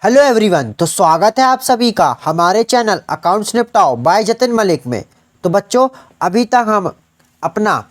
Hello everyone, तो स्वागत है आप सभी का हमारे चैनल अकाउंट्स निपटाओ बाय जतिन मलिक में। तो बच्चों, अभी तक हम अपना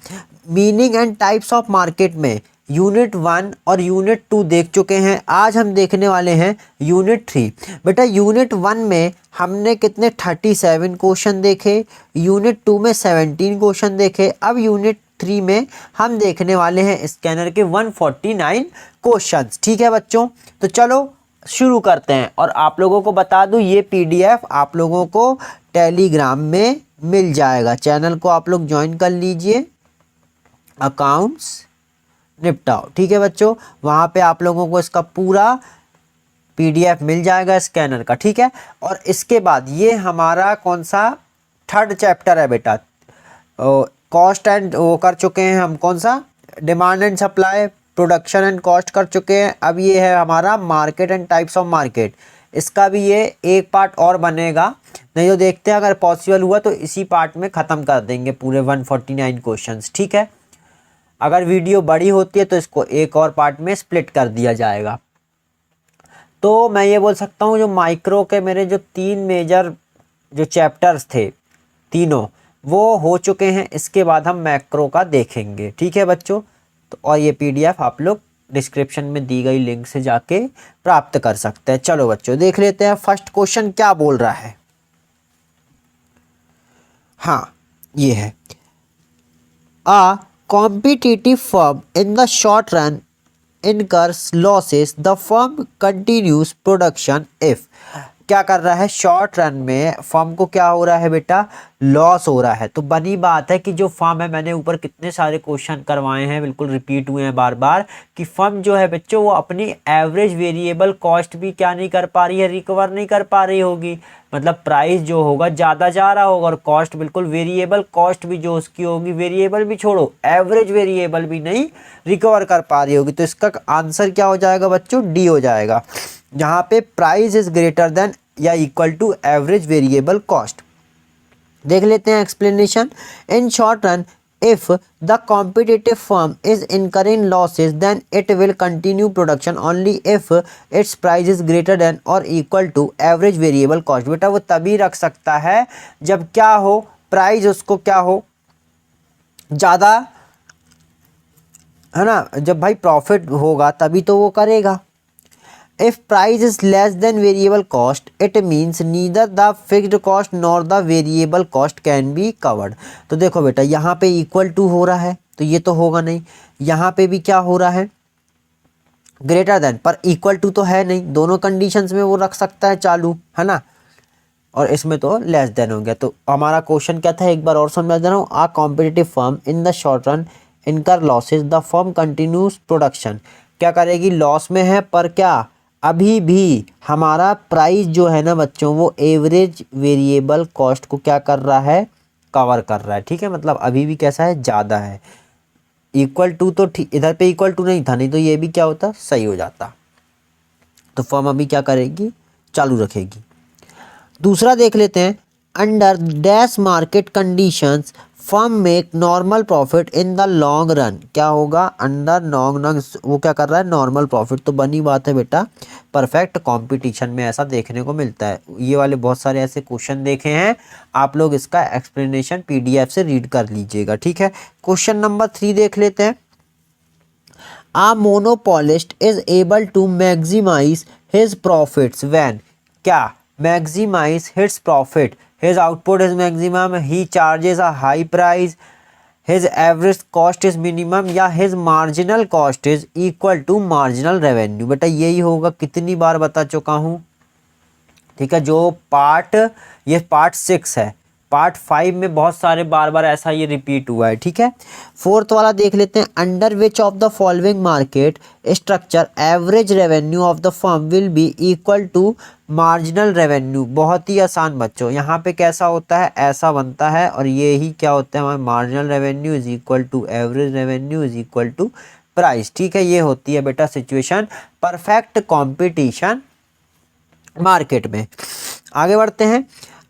meaning and types of market में यूनिट 1 और यूनिट 2 देख चुके हैं। आज हम देखने वाले हैं यूनिट 3। बेटा, यूनिट 1 में हमने कितने 37 क्वेश्चन देखे, यूनिट 2 में 17 क्वेश्चन देखे। अब यूनिट 3 में हम देखने वाले हैं स्कैनर के 149 क्वेश्चंस। ठीक है बच्चों, तो चलो शुरू करते हैं। और आप लोगों को बता दूं, ये पीडीएफ आप लोगों को टेलीग्राम में मिल जाएगा। चैनल को आप लोग ज्वाइन कर लीजिए, अकाउंट्स निपटाओ। ठीक है बच्चों, वहाँ पे आप लोगों को इसका पूरा पीडीएफ मिल जाएगा स्कैनर का। ठीक है, और इसके बाद ये हमारा कौन सा 3rd चैप्टर है बेटा, कॉस्ट एंड वो कर चुके हैं हम, कौन सा demand and supply, production and cost कर चुके हैं। अब ये है हमारा market and types of market. इसका भी ये एक पार्ट और बनेगा, नहीं तो देखते हैं अगर पॉसिबल हुआ तो इसी पार्ट में ख़त्म कर देंगे पूरे 149 क्वेश्चंस। ठीक है, अगर वीडियो बड़ी होती है तो इसको एक और पार्ट में स्प्लिट कर दिया जाएगा। तो मैं ये बोल सकता हूँ, जो माइक्रो के मेरे जो 3 मेजर जो चैप्टर्स थे तीनों, वो हो चुके हैं। इसके बाद हम मैक्रो का देखेंगे। ठीक है बच्चों, तो और ये पीडीएफ आप लोग डिस्क्रिप्शन में दी गई लिंक से जाके प्राप्त कर सकते हैं। चलो बच्चों, देख लेते हैं फर्स्ट क्वेश्चन क्या बोल रहा है। हाँ, ये है, a competitive firm in the short run incurs losses, the firm continues production if। क्या कर रहा है, शॉर्ट रन में फर्म को क्या हो रहा है बेटा, लॉस हो रहा है। तो बनी बात है कि जो फर्म है, मैंने ऊपर कितने सारे क्वेश्चन करवाए हैं, बिल्कुल रिपीट हुए हैं बार बार, कि फर्म जो है बच्चों वो अपनी एवरेज वेरिएबल कॉस्ट भी क्या नहीं कर पा रही है, रिकवर नहीं कर पा रही होगी। मतलब प्राइस जो होगा ज़्यादा जा रहा होगा और कॉस्ट बिल्कुल, वेरिएबल कॉस्ट भी जो उसकी होगी, वेरिएबल भी छोड़ो, एवरेज वेरिएबल भी नहीं रिकवर कर पा रही होगी। तो इसका आंसर क्या हो जाएगा बच्चों, डी हो जाएगा, जहाँ पे प्राइस इज ग्रेटर देन या equal to average variable cost. देख लेते हैं explanation. In short run if the competitive firm is incurring losses then it will continue production only if its price is greater than or equal to average variable cost। बेटा वो तभी रख सकता है जब क्या हो, प्राइस उसको क्या हो, ज़्यादा, है ना, जब भाई प्रॉफिट होगा तभी तो वो करेगा। If price is less than variable cost, it means neither the fixed cost nor the variable cost can be covered। तो देखो बेटा, यहाँ पे इक्वल टू हो रहा है तो ये तो होगा नहीं, यहाँ पे भी क्या हो रहा है, ग्रेटर देन, पर इक्वल टू तो है नहीं। दोनों कंडीशंस में वो रख सकता है चालू, है ना, और इसमें तो लेस देन हो गया। तो हमारा क्वेश्चन क्या था, एक बार और समझा दे रहा हूँ। A competitive firm in the short run incur losses, the firm continues production. क्या करेगी, लॉस में है पर क्या, अभी भी हमारा प्राइस जो है ना बच्चों, वो एवरेज वेरिएबल कॉस्ट को क्या कर रहा है, कवर कर रहा है। ठीक है, मतलब अभी भी कैसा है, ज़्यादा है। इक्वल टू तो ठीक, इधर पे इक्वल टू नहीं था, नहीं तो ये भी क्या होता, सही हो जाता। तो फर्म अभी क्या करेगी, चालू रखेगी। दूसरा देख लेते हैं। Under dash market conditions firm make normal profit in the long run. क्या होगा, अंडर लॉन्ग रन वो क्या कर रहा है, नॉर्मल प्रॉफिट। तो बनी बात है बेटा, परफेक्ट कंपटीशन में ऐसा देखने को मिलता है। ये वाले बहुत सारे ऐसे क्वेश्चन देखे हैं, आप लोग इसका एक्सप्लेनेशन पीडीएफ से रीड कर लीजिएगा। ठीक है, क्वेश्चन नंबर 3 देख लेते हैं। A monopolist is able to maximise his profits when. क्या, maximise his profit, his output is maximum, he charges a high price, his average cost is minimum, या his marginal cost is equal to marginal revenue। बेटा यही होगा, कितनी बार बता चुका हूँ। ठीक है, जो पार्ट, ये पार्ट 6 है, पार्ट 5 में बहुत सारे बार बार ऐसा ये रिपीट हुआ है। ठीक है, 4th वाला देख लेते हैं। Under which of the following market structure average revenue of the firm will be equal to marginal revenue. बहुत ही आसान बच्चों, यहाँ पे कैसा होता है, ऐसा बनता है, और ये ही क्या होता है, हमारा marginal revenue is equal to average revenue is equal to price. ठीक है, ये होती है बेटा सिचुएशन परफेक्ट कॉम्पिटिशन मार्केट में। आगे बढ़ते हैं।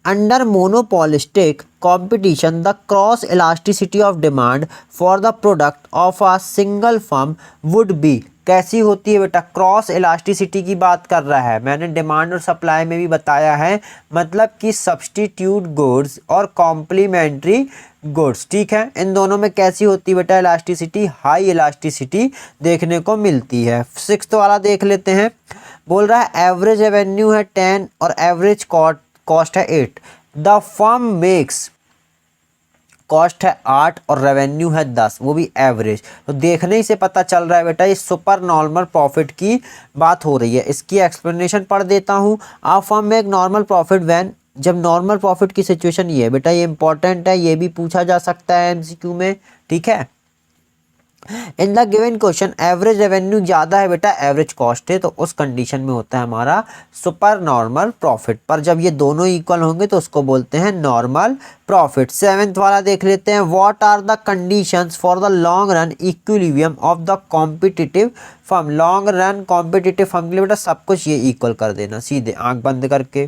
Under monopolistic competition the cross elasticity of demand for the product of a single firm would be। कैसी होती है बेटा, क्रॉस इलास्टिसिटी की बात कर रहा है। मैंने डिमांड और सप्लाई में भी बताया है, मतलब कि सब्स्टिट्यूट गुड्स और कॉम्प्लीमेंट्री गुड्स, ठीक है। इन दोनों में कैसी होती है बेटा इलास्टिसिटी, हाई इलास्टिसिटी देखने को मिलती है। सिक्स्थ वाला देख लेते हैं। बोल रहा है एवरेज रेवेन्यू है 10 और एवरेज कॉस्ट है 8। द फर्म मेक्स, कॉस्ट है 8 और रेवेन्यू है 10, वो भी एवरेज। तो देखने ही से पता चल रहा है बेटा ये सुपर नॉर्मल प्रॉफिट की बात हो रही है। इसकी एक्सप्लेनेशन पढ़ देता हूँ। आ फर्म में एक नॉर्मल प्रॉफिट व्हेन, जब नॉर्मल प्रॉफिट की सिचुएशन ये है बेटा, ये इंपॉर्टेंट है, ये भी पूछा जा सकता है एमसीक्यू में, ठीक है। In the given question average revenue ज़्यादा है बेटा, एवरेज कॉस्ट है, तो उस कंडीशन में होता है हमारा सुपर नॉर्मल प्रॉफिट। पर जब ये दोनों इक्वल होंगे तो उसको बोलते हैं नॉर्मल प्रॉफिट। सेवेंथ वाला देख लेते हैं। What are the conditions for the long run equilibrium of the competitive firm. Long run competitive firm के लिए बेटा सब कुछ ये इक्वल कर देना सीधे आंख बंद करके।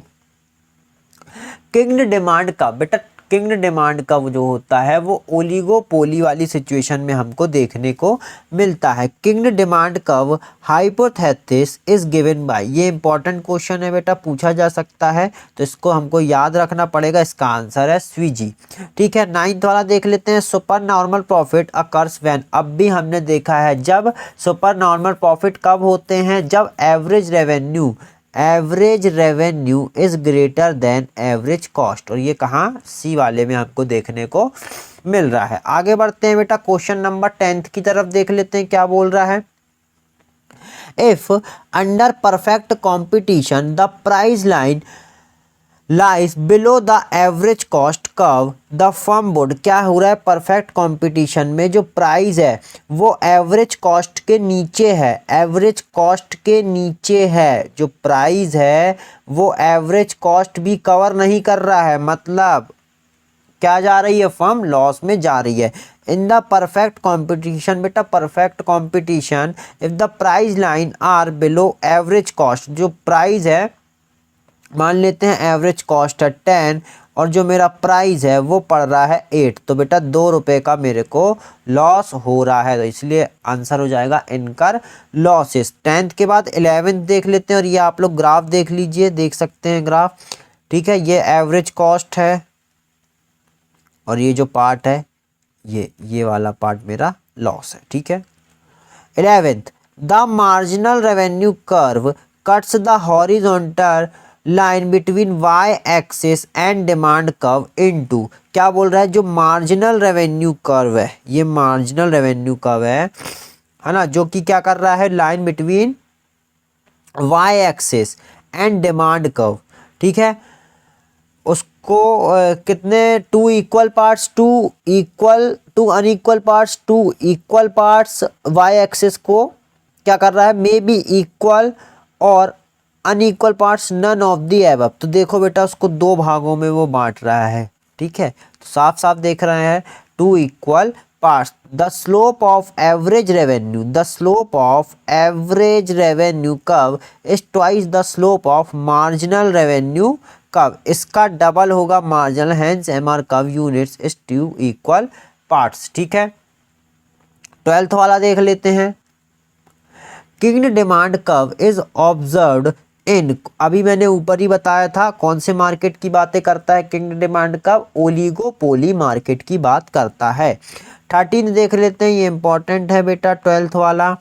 किंग्ड डिमांड का बेटा, किंग्ड डिमांड का वो जो होता है वो ओलिगोपोली वाली सिचुएशन में हमको देखने को मिलता है। Kinked demand curve hypothesis is given by, ये इंपॉर्टेंट क्वेश्चन है बेटा, पूछा जा सकता है, तो इसको हमको याद रखना पड़ेगा। इसका आंसर है स्वीजी, ठीक है। नाइन्थ वाला देख लेते हैं। Super normal profit occurs when, अब भी हमने देखा है जब सुपर नॉर्मल प्रॉफिट कब होते हैं, जब average revenue is greater then average cost, और ये कहाँ, सी वाले में हमको देखने को मिल रहा है। आगे बढ़ते हैं बेटा, क्वेश्चन नंबर 10 की तरफ देख लेते हैं क्या बोल रहा है। If under perfect competition the price line lies below the average cost curve the firm would, क्या हो रहा है, परफेक्ट कंपटीशन में जो प्राइस है वो एवरेज कॉस्ट के नीचे है, एवरेज कॉस्ट के नीचे है, जो प्राइस है वो एवरेज कॉस्ट भी कवर नहीं कर रहा है, मतलब क्या जा रही है, फर्म लॉस में जा रही है। इन द परफेक्ट कंपटीशन बेटा, perfect competition if the price line are below average cost, जो प्राइस है मान लेते हैं एवरेज कॉस्ट है 10 और जो मेरा प्राइस है वो पड़ रहा है 8, तो बेटा 2 रुपये का मेरे को लॉस हो रहा है, तो इसलिए आंसर हो जाएगा इनकर लॉसेस। 10th के बाद 11th देख लेते हैं, और ये आप लोग ग्राफ देख लीजिए, देख सकते हैं ग्राफ, ठीक है। ये एवरेज कॉस्ट है और ये जो पार्ट है ये वाला पार्ट मेरा लॉस है, ठीक है। 11th, the marginal revenue curve cuts the horizontal line between Y axis and demand curve into, क्या बोल रहा है, जो मार्जिनल रेवेन्यू कर्व है, ये मार्जिनल रेवेन्यू कर्व है ना, जो कि क्या कर रहा है, line between Y axis and demand curve, ठीक है। उसको कितने, 2 equal parts, 2 equal to unequal parts, 2 equal parts Y axis को क्या कर रहा है, मे बी इक्वल और unequal parts none of the above, तो देखो बेटा उसको 2 भागों में वो बांट रहा है, ठीक है। तो साफ साफ देख रहे हैं 2 equal parts. The slope of average revenue, the slope of average revenue curve is twice the slope of marginal revenue curve, इसका डबल होगा marginal, hence MR curve units is 2 equal parts, ठीक है। 12th वाला देख लेते हैं। Kinked demand curve is observed in, अभी मैंने ऊपर ही बताया था कौन से मार्केट की बातें करता है kinked demand curve, oligopoly market की बात करता है। 13 देख लेते हैं, ये इंपॉर्टेंट है बेटा 12th वाला।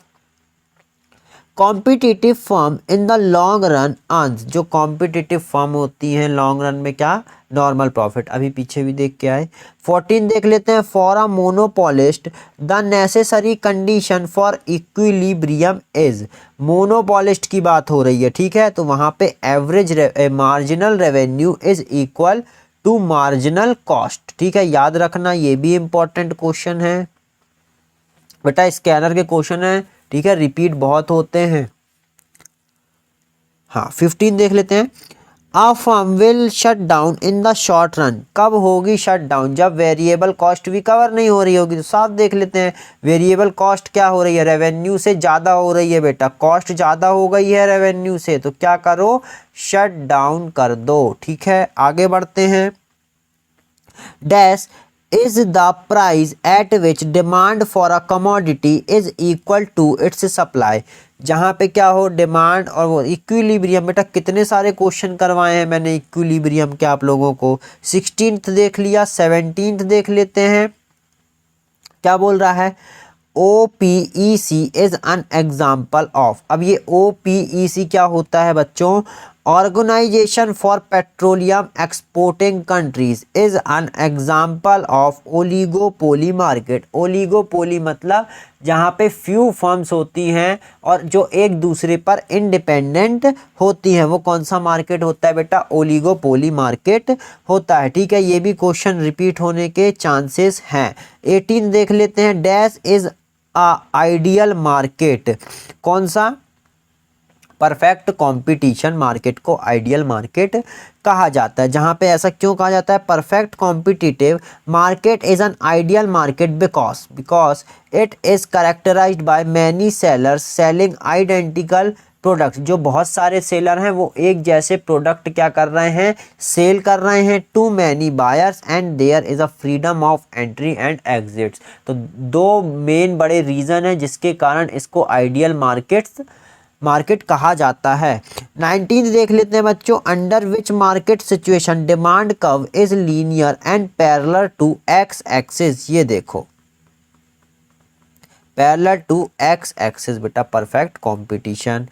Competitive firm in the long run earns, जो कॉम्पिटिटिव फर्म होती हैं लॉन्ग रन में क्या, नॉर्मल प्रॉफिट, अभी पीछे भी देख के आए। 14 देख लेते हैं। For a monopolist the necessary condition for equilibrium is, monopolist की बात हो रही है, ठीक है, तो वहाँ पे average marginal revenue is equal to marginal cost, ठीक है, याद रखना, ये भी इंपॉर्टेंट क्वेश्चन है बेटा, स्कैनर के क्वेश्चन है, ठीक है, रिपीट बहुत होते हैं। हाँ 15 देख लेते हैं। A firm will shut down in the short run, कब होगी शट डाउन, जब वेरिएबल कॉस्ट भी कवर नहीं हो रही होगी, तो साफ देख लेते हैं वेरिएबल कॉस्ट क्या हो रही है, रेवेन्यू से ज़्यादा हो रही है बेटा, कॉस्ट ज़्यादा हो गई है रेवेन्यू से, तो क्या करो, शट डाउन कर दो, ठीक है। आगे बढ़ते हैं। Dash is the price at which demand for a commodity is equal to its supply. जहाँ पे क्या हो डिमांड और वो इक्विलिब्रियम। बेटा कितने सारे क्वेश्चन करवाए हैं मैंने इक्विलिब्रियम के आप लोगों को। 16th देख लिया, 17th देख लेते हैं। क्या बोल रहा है, OPEC is an example of. अब ये OPEC क्या होता है बच्चों, organisation for petroleum exporting countries is an example of oligopoly market. Oligopoly मतलब जहाँ पे फ्यू फर्म्स होती हैं और जो एक दूसरे पर इंडिपेंडेंट होती हैं, वो कौन सा मार्केट होता है बेटा, ओलिगोपोली मार्केट होता है। ठीक है, ये भी क्वेश्चन रिपीट होने के चांसेस हैं। 18 देख लेते हैं, डैश इज आइडियल मार्केट। कौन सा, परफेक्ट कंपटीशन मार्केट को आइडियल मार्केट कहा जाता है। जहां पे ऐसा क्यों कहा जाता है, perfect competitive market is an ideal market because it is characterised by many sellers selling identical products. जो बहुत सारे सेलर हैं वो एक जैसे प्रोडक्ट क्या कर रहे हैं, सेल कर रहे हैं to many buyers and there is a freedom of entry and exits. तो दो मेन बड़े रीजन है जिसके कारण इसको आइडियल मार्केट कहा जाता है। 19 देख लेते हैं बच्चों, under which market situation demand curve is linear and parallel to X axis. ये देखो पैरेलल टू एक्स एक्सिस बेटा, perfect competition.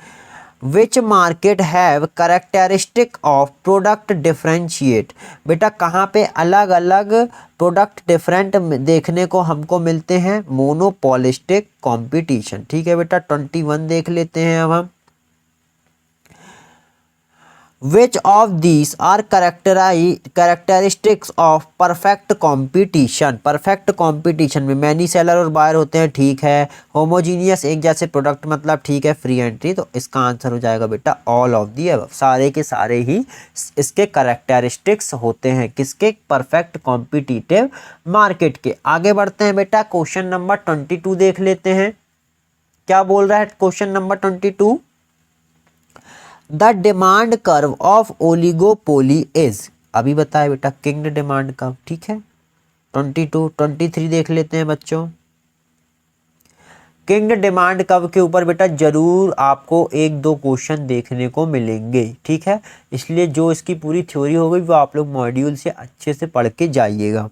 Which market have characteristic of product differentiate. बेटा कहाँ पे अलग अलग प्रोडक्ट डिफरेंट देखने को हमको मिलते हैं, मोनोपोलिस्टिक कंपटीशन। ठीक है बेटा, 21 देख लेते हैं अब हम। Which of these are characteristics of perfect competition? Perfect competition में मैनी सेलर और बायर होते हैं, ठीक है। होमोजीनियस एक जैसे प्रोडक्ट मतलब ठीक है, फ्री एंट्री। तो इसका आंसर हो जाएगा बेटा ऑल ऑफ दी अबव। सारे के सारे ही इसके कैरेक्टरिस्टिक्स होते हैं, किसके, परफेक्ट कॉम्पिटिटिव मार्केट के। आगे बढ़ते हैं बेटा, क्वेश्चन नंबर 22 देख लेते हैं। क्या बोल रहा है question number 22, the demand curve of oligopoly is. अभी बताया बेटा किंग डिमांड कर्व। ठीक है, 22 23 देख लेते हैं बच्चों। किंग डिमांड कर्व के ऊपर बेटा जरूर आपको एक दो क्वेश्चन देखने को मिलेंगे। ठीक है, इसलिए जो इसकी पूरी थ्योरी हो गई वो आप लोग मॉड्यूल से अच्छे से पढ़ के जाइएगा।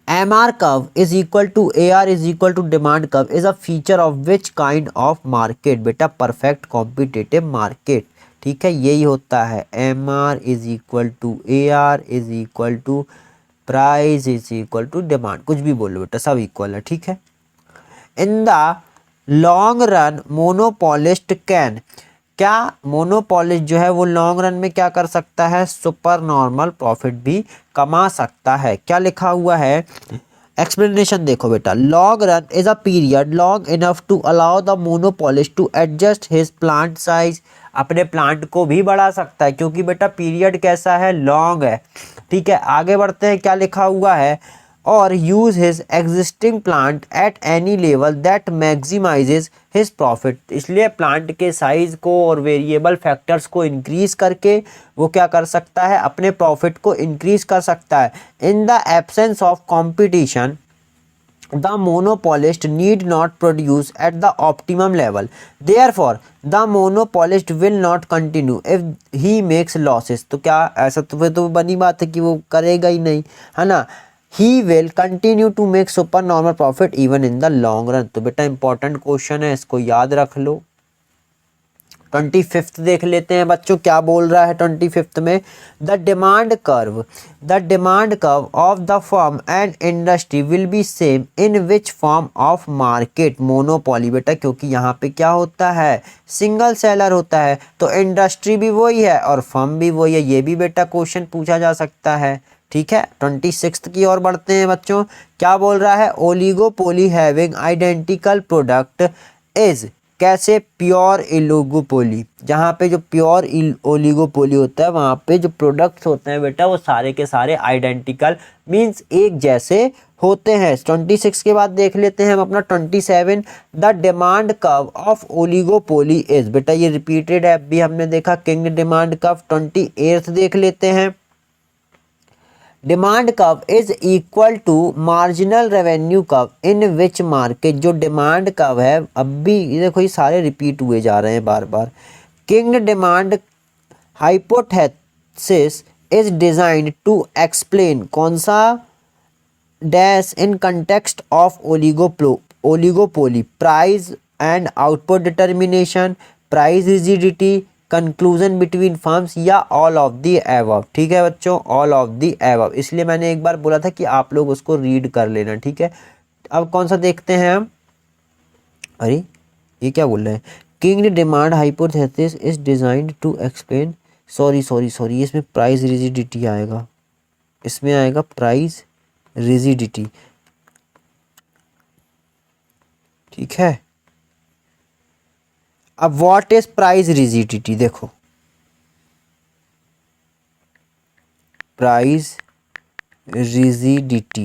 MR curve is equal to AR is equal to demand curve is a feature of which kind of market? बेटा perfect competitive market। ठीक है, यही होता है MR is equal to AR is equal to price is equal to demand। कुछ भी बोलो बेटा, सब इक्वल है। ठीक है, in the long run monopolist can, क्या मोनोपोलिस्ट जो है वो लॉन्ग रन में क्या कर सकता है, सुपर नॉर्मल प्रॉफिट भी कमा सकता है। क्या लिखा हुआ है, एक्सप्लेनेशन देखो बेटा, long run is a period long enough to allow the monopolist to adjust his plant size. अपने प्लांट को भी बढ़ा सकता है क्योंकि बेटा पीरियड कैसा है, लॉन्ग है। ठीक है, आगे बढ़ते हैं, क्या लिखा हुआ है, और use his existing plant at any level that maximises his profit. इसलिए प्लांट के साइज को और वेरिएबल फैक्टर्स को इंक्रीज करके वो क्या कर सकता है, अपने प्रॉफिट को इंक्रीज कर सकता है। In the absence of competition the monopolist need not produce at the optimum level, therefore the monopolist will not continue if he makes losses। तो क्या ऐसा तो बनी बात है कि वो करेगा ही नहीं, है ना। he will continue to make super normal profit even in the long run। तो बेटा इंपॉर्टेंट क्वेश्चन है, इसको याद रख लो। 25th देख लेते हैं बच्चों, क्या बोल रहा है 25th में, the demand curve of the firm and industry will be same in which form of market, monopoly. बेटा क्योंकि यहाँ पे क्या होता है, सिंगल सेलर होता है, तो इंडस्ट्री भी वही है और फर्म भी वही है। ये भी बेटा क्वेश्चन पूछा जा सकता है। ठीक है, 26th की ओर बढ़ते हैं बच्चों, क्या बोल रहा है, oligopoly having identical product is, कैसे, प्योर ओलिगोपोली। जहाँ पे जो प्योर ओलिगोपोली होता है वहाँ पे जो प्रोडक्ट्स होते हैं बेटा वो सारे के सारे आइडेंटिकल मींस एक जैसे होते हैं। 26 के बाद देख लेते हैं हम अपना 27, the demand curve of oligopoly is. बेटा ये रिपीटेड है, अभी हमने देखा किंग डिमांड कर्व। 28 देख लेते हैं, demand curve is equal to marginal revenue curve in which market. जो डिमांड कर्व है, अब भी ये देखो ये सारे रिपीट हुए जा रहे हैं बार बार। Kink demand hypothesis is designed to explain कौन सा dash in context of oligopoly, price and output determination, price rigidity, conclusion between firms, या ऑल ऑफ द एबव। ठीक है बच्चों, ऑल ऑफ द एबव। इसलिए मैंने एक बार बोला था कि आप लोग उसको रीड कर लेना। ठीक है, अब कौन सा देखते हैं हम। अरे ये क्या बोल रहे हैं, kinked demand hypothesis is designed to explain, sorry इसमें प्राइस रिजिडिटी आएगा, इसमें आएगा प्राइस रिजिडिटी। ठीक है, अब व्हाट इज प्राइस रिजिडिटी, देखो प्राइस रिजिडिटी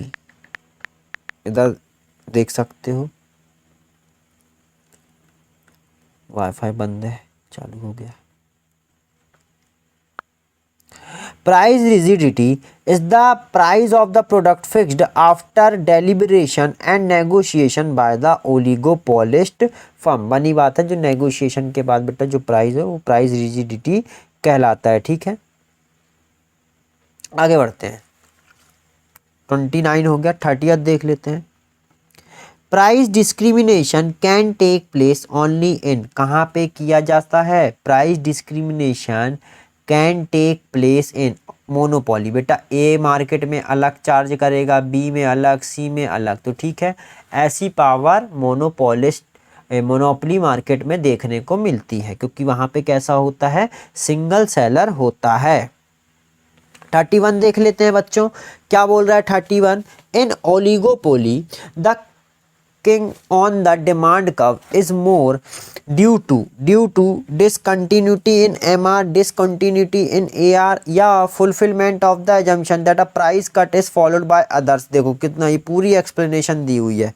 इधर देख सकते हो, वाईफाई बंद है, चालू हो गया। Price rigidity is the price of the product fixed after deliberation and negotiation by the oligopolist firm। बनी बात है, जो नेगोशिएशन के बाद बेटा जो प्राइस है वो प्राइस रिजिडिटी कहलाता है। ठीक है, आगे बढ़ते हैं। 29 हो गया, 30th देख लेते हैं। Price discrimination can take place only in, कहाँ पे किया जाता है, price discrimination can take place in monopoly. बेटा ए मार्केट में अलग चार्ज करेगा, बी में अलग, सी में अलग। तो ठीक है, ऐसी पावर मोनोपोली मार्केट में देखने को मिलती है, क्योंकि वहाँ पे कैसा होता है, सिंगल सेलर होता है। 31 देख लेते हैं बच्चों, क्या बोल रहा है 31। In oligopoly the kink on the demand curve is more due to discontinuity in MR, discontinuity in AR, या fulfillment of the assumption that a price cut is followed by others। देखो कितना, ये पूरी एक्सप्लेनेशन दी हुई है।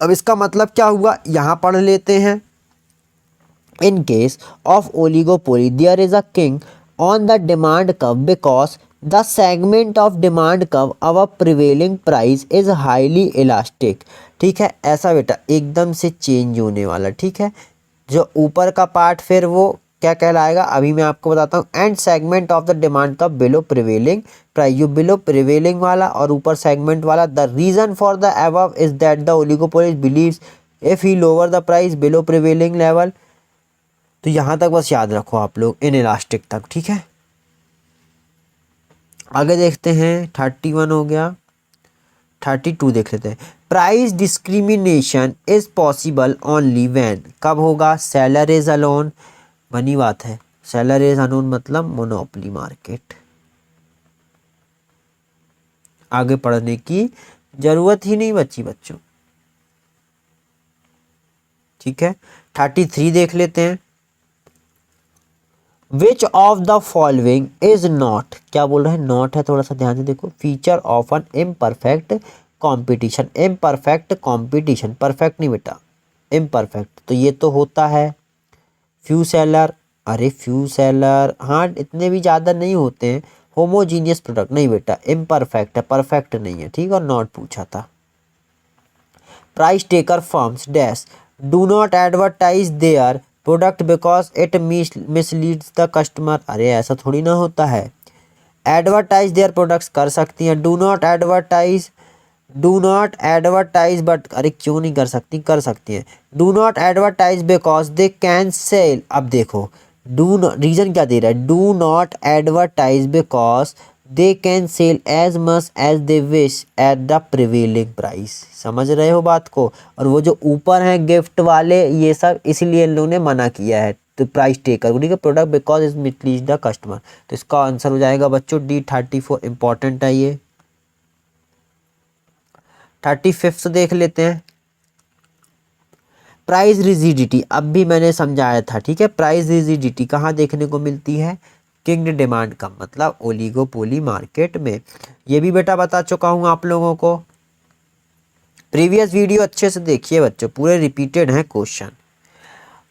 अब इसका मतलब क्या हुआ, यहाँ पढ़ लेते हैं। In case of oligopoly there is a king on the demand curve because the segment of demand curve of prevailing price is highly elastic। ठीक है, ऐसा बेटा एकदम से चेंज होने वाला। ठीक है, जो ऊपर का पार्ट फिर वो क्या कहलाएगा, अभी मैं आपको बताता हूँ। And segment of the demand curve below prevailing price, जो बिलो प्रिवेलिंग वाला और ऊपर सेगमेंट वाला। The reason for the above is that the oligopolist believes if he lower the price below prevailing level. तो यहाँ तक बस याद रखो आप लोग, इन इलास्टिक तक। ठीक है, आगे देखते हैं। 31 हो गया, 32 देख लेते हैं। Price discrimination is possible only when, कब होगा, सेलर इज अलोन। बनी बात है, सेलर इज अलोन मतलब मोनोपोली मार्केट। आगे पढ़ने की जरूरत ही नहीं बची बच्चों। ठीक है, 33 देख लेते हैं। विच of the following is not, क्या बोल रहे हैं, नॉट है, थोड़ा सा ध्यान से देखो। Feature of N imperfect competition, imperfect competition, perfect नहीं बेटा, इम्परफेक्ट। तो ये तो होता है फ्यू सेलर, अरे फ्यू सेलर हाँ इतने भी ज़्यादा नहीं होते हैं। होमोजीनियस प्रोडक्ट नहीं बेटा, इम्परफेक्ट है, परफेक्ट नहीं है। ठीक, और नॉट पूछा था। Price taker firms dash do not advertise their product because it misleads the customer. अरे ऐसा थोड़ी ना होता है, एडवर्टाइज देयर प्रोडक्ट्स कर सकती हैं। डू नॉट एडवर्टाइज बट, अरे क्यों नहीं कर सकती, कर सकती हैं। Do not advertise because they can sell. अब देखो रीजन क्या दे रहा है, do not advertise because they can sell as much as they wish at the prevailing price. समझ रहे हो बात को। और वो जो ऊपर हैं गिफ्ट वाले, ये सब इसलिए इन लोगों ने मना किया है। तो प्राइस टेकर ठीक है, product because is mislead the customer. तो इसका आंसर हो जाएगा बच्चों डी 34। इंपॉर्टेंट है ये। 35 देख लेते हैं। प्राइस रिजिडिटी, अब भी मैंने समझाया था। ठीक है, प्राइस रिजिडिटी कहाँ देखने को मिलती है, किंग डिमांड का मतलब ओलिगोपोली मार्केट में। ये भी बेटा बता चुका हूँ आप लोगों को। प्रीवियस वीडियो अच्छे से देखिए बच्चों, पूरे रिपीटेड हैं question.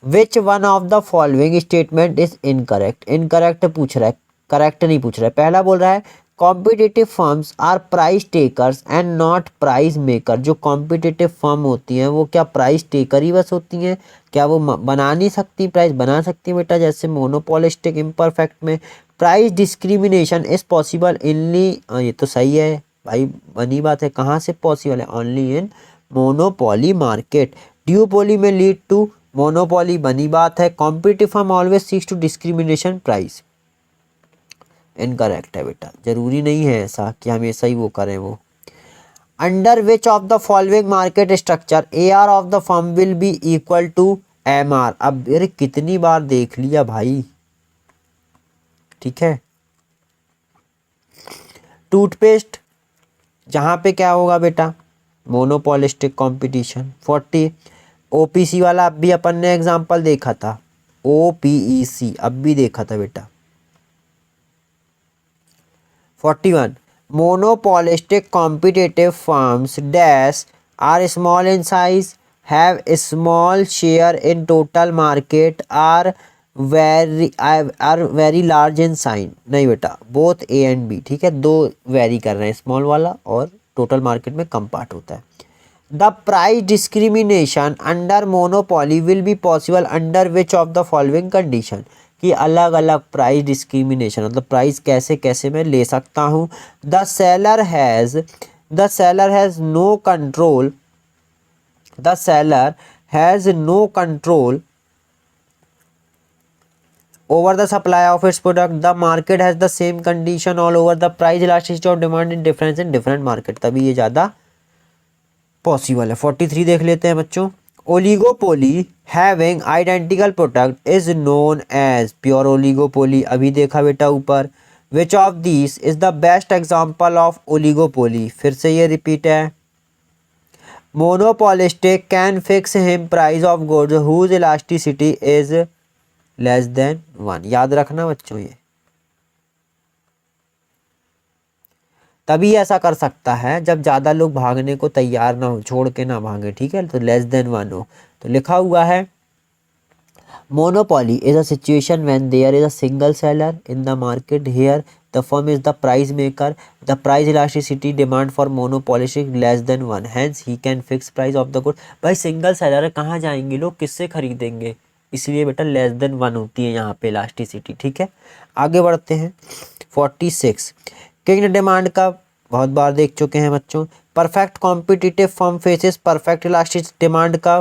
Which one of the following statement is incorrect, incorrect पूछ रहा है, करेक्ट नहीं पूछ रहा है। पहला बोल रहा है competitive firms are price takers and not price maker. जो कॉम्पिटिटिव फर्म होती हैं वो क्या प्राइस टेकर ही बस होती हैं? क्या वो बना नहीं सकती, प्राइस बना सकती बेटा? जैसे मोनोपोलिस्टिक इम्परफेक्ट में प्राइस डिस्क्रिमिनेशन इज पॉसिबल इनली, ये तो सही है भाई, बनी बात है। कहाँ से पॉसिबल है? Only in monopoly market. Duopoly में लीड टू मोनोपोली, बनी बात है। Competitive firm always seeks to discrimination price, incorrect है बेटा। जरूरी नहीं है ऐसा कि हमेशा ही वो करें वो। Under which of the following market structure AR of the firm will be equal to MR। अब अरे कितनी बार देख लिया भाई, ठीक है। टूथपेस्ट, जहाँ पे क्या होगा बेटा? Monopolistic competition. 40 OPC वाला अब भी अपन ने एग्जांपल देखा था, OPEC अब भी देखा था बेटा। 41 monopolistic competitive firms dash are small in size, have a small share in total market, are very large in size। नहीं बेटा, both A and B, ठीक है, दो वेरी कर रहे हैं, स्मॉल वाला और टोटल मार्केट में कम पार्ट होता है। The price discrimination under monopoly will be possible under which of the following condition. कि अलग अलग प्राइस डिस्क्रिमिनेशन मतलब प्राइस कैसे कैसे मैं ले सकता हूँ। The seller has no control, the seller has no control over the supply of its product, the market has the same condition all over, the price elasticity of demand in difference in different market, तभी ये ज़्यादा possible है। 43 देख लेते हैं बच्चों। Oligopoly having identical product is known as pure oligopoly, अभी देखा बेटा ऊपर। Which of this is the best example of oligopoly, फिर से ये रिपीट है। Monopolistic can fix him price of goods whose elasticity is less than 1। याद रखना बच्चों, ये तभी ऐसा कर सकता है जब ज़्यादा लोग भागने को तैयार ना हो, छोड़ के ना भागे, ठीक है। तो लेस देन 1 हो। तो लिखा हुआ है monopoly is a situation when there is a single seller in the market, here the firm is the price maker, the price elasticity demand for monopolistic less than 1, hence he can fix price of the good. भाई single seller है, कहाँ जाएंगे लोग, किससे खरीदेंगे, इसलिए बेटा less than 1 होती है यहाँ पे इलास्टिसिटी, ठीक है। आगे बढ़ते हैं। 46 किंग डिमांड का बहुत बार देख चुके हैं बच्चों। Perfect competitive firm faces perfect elastic demand का,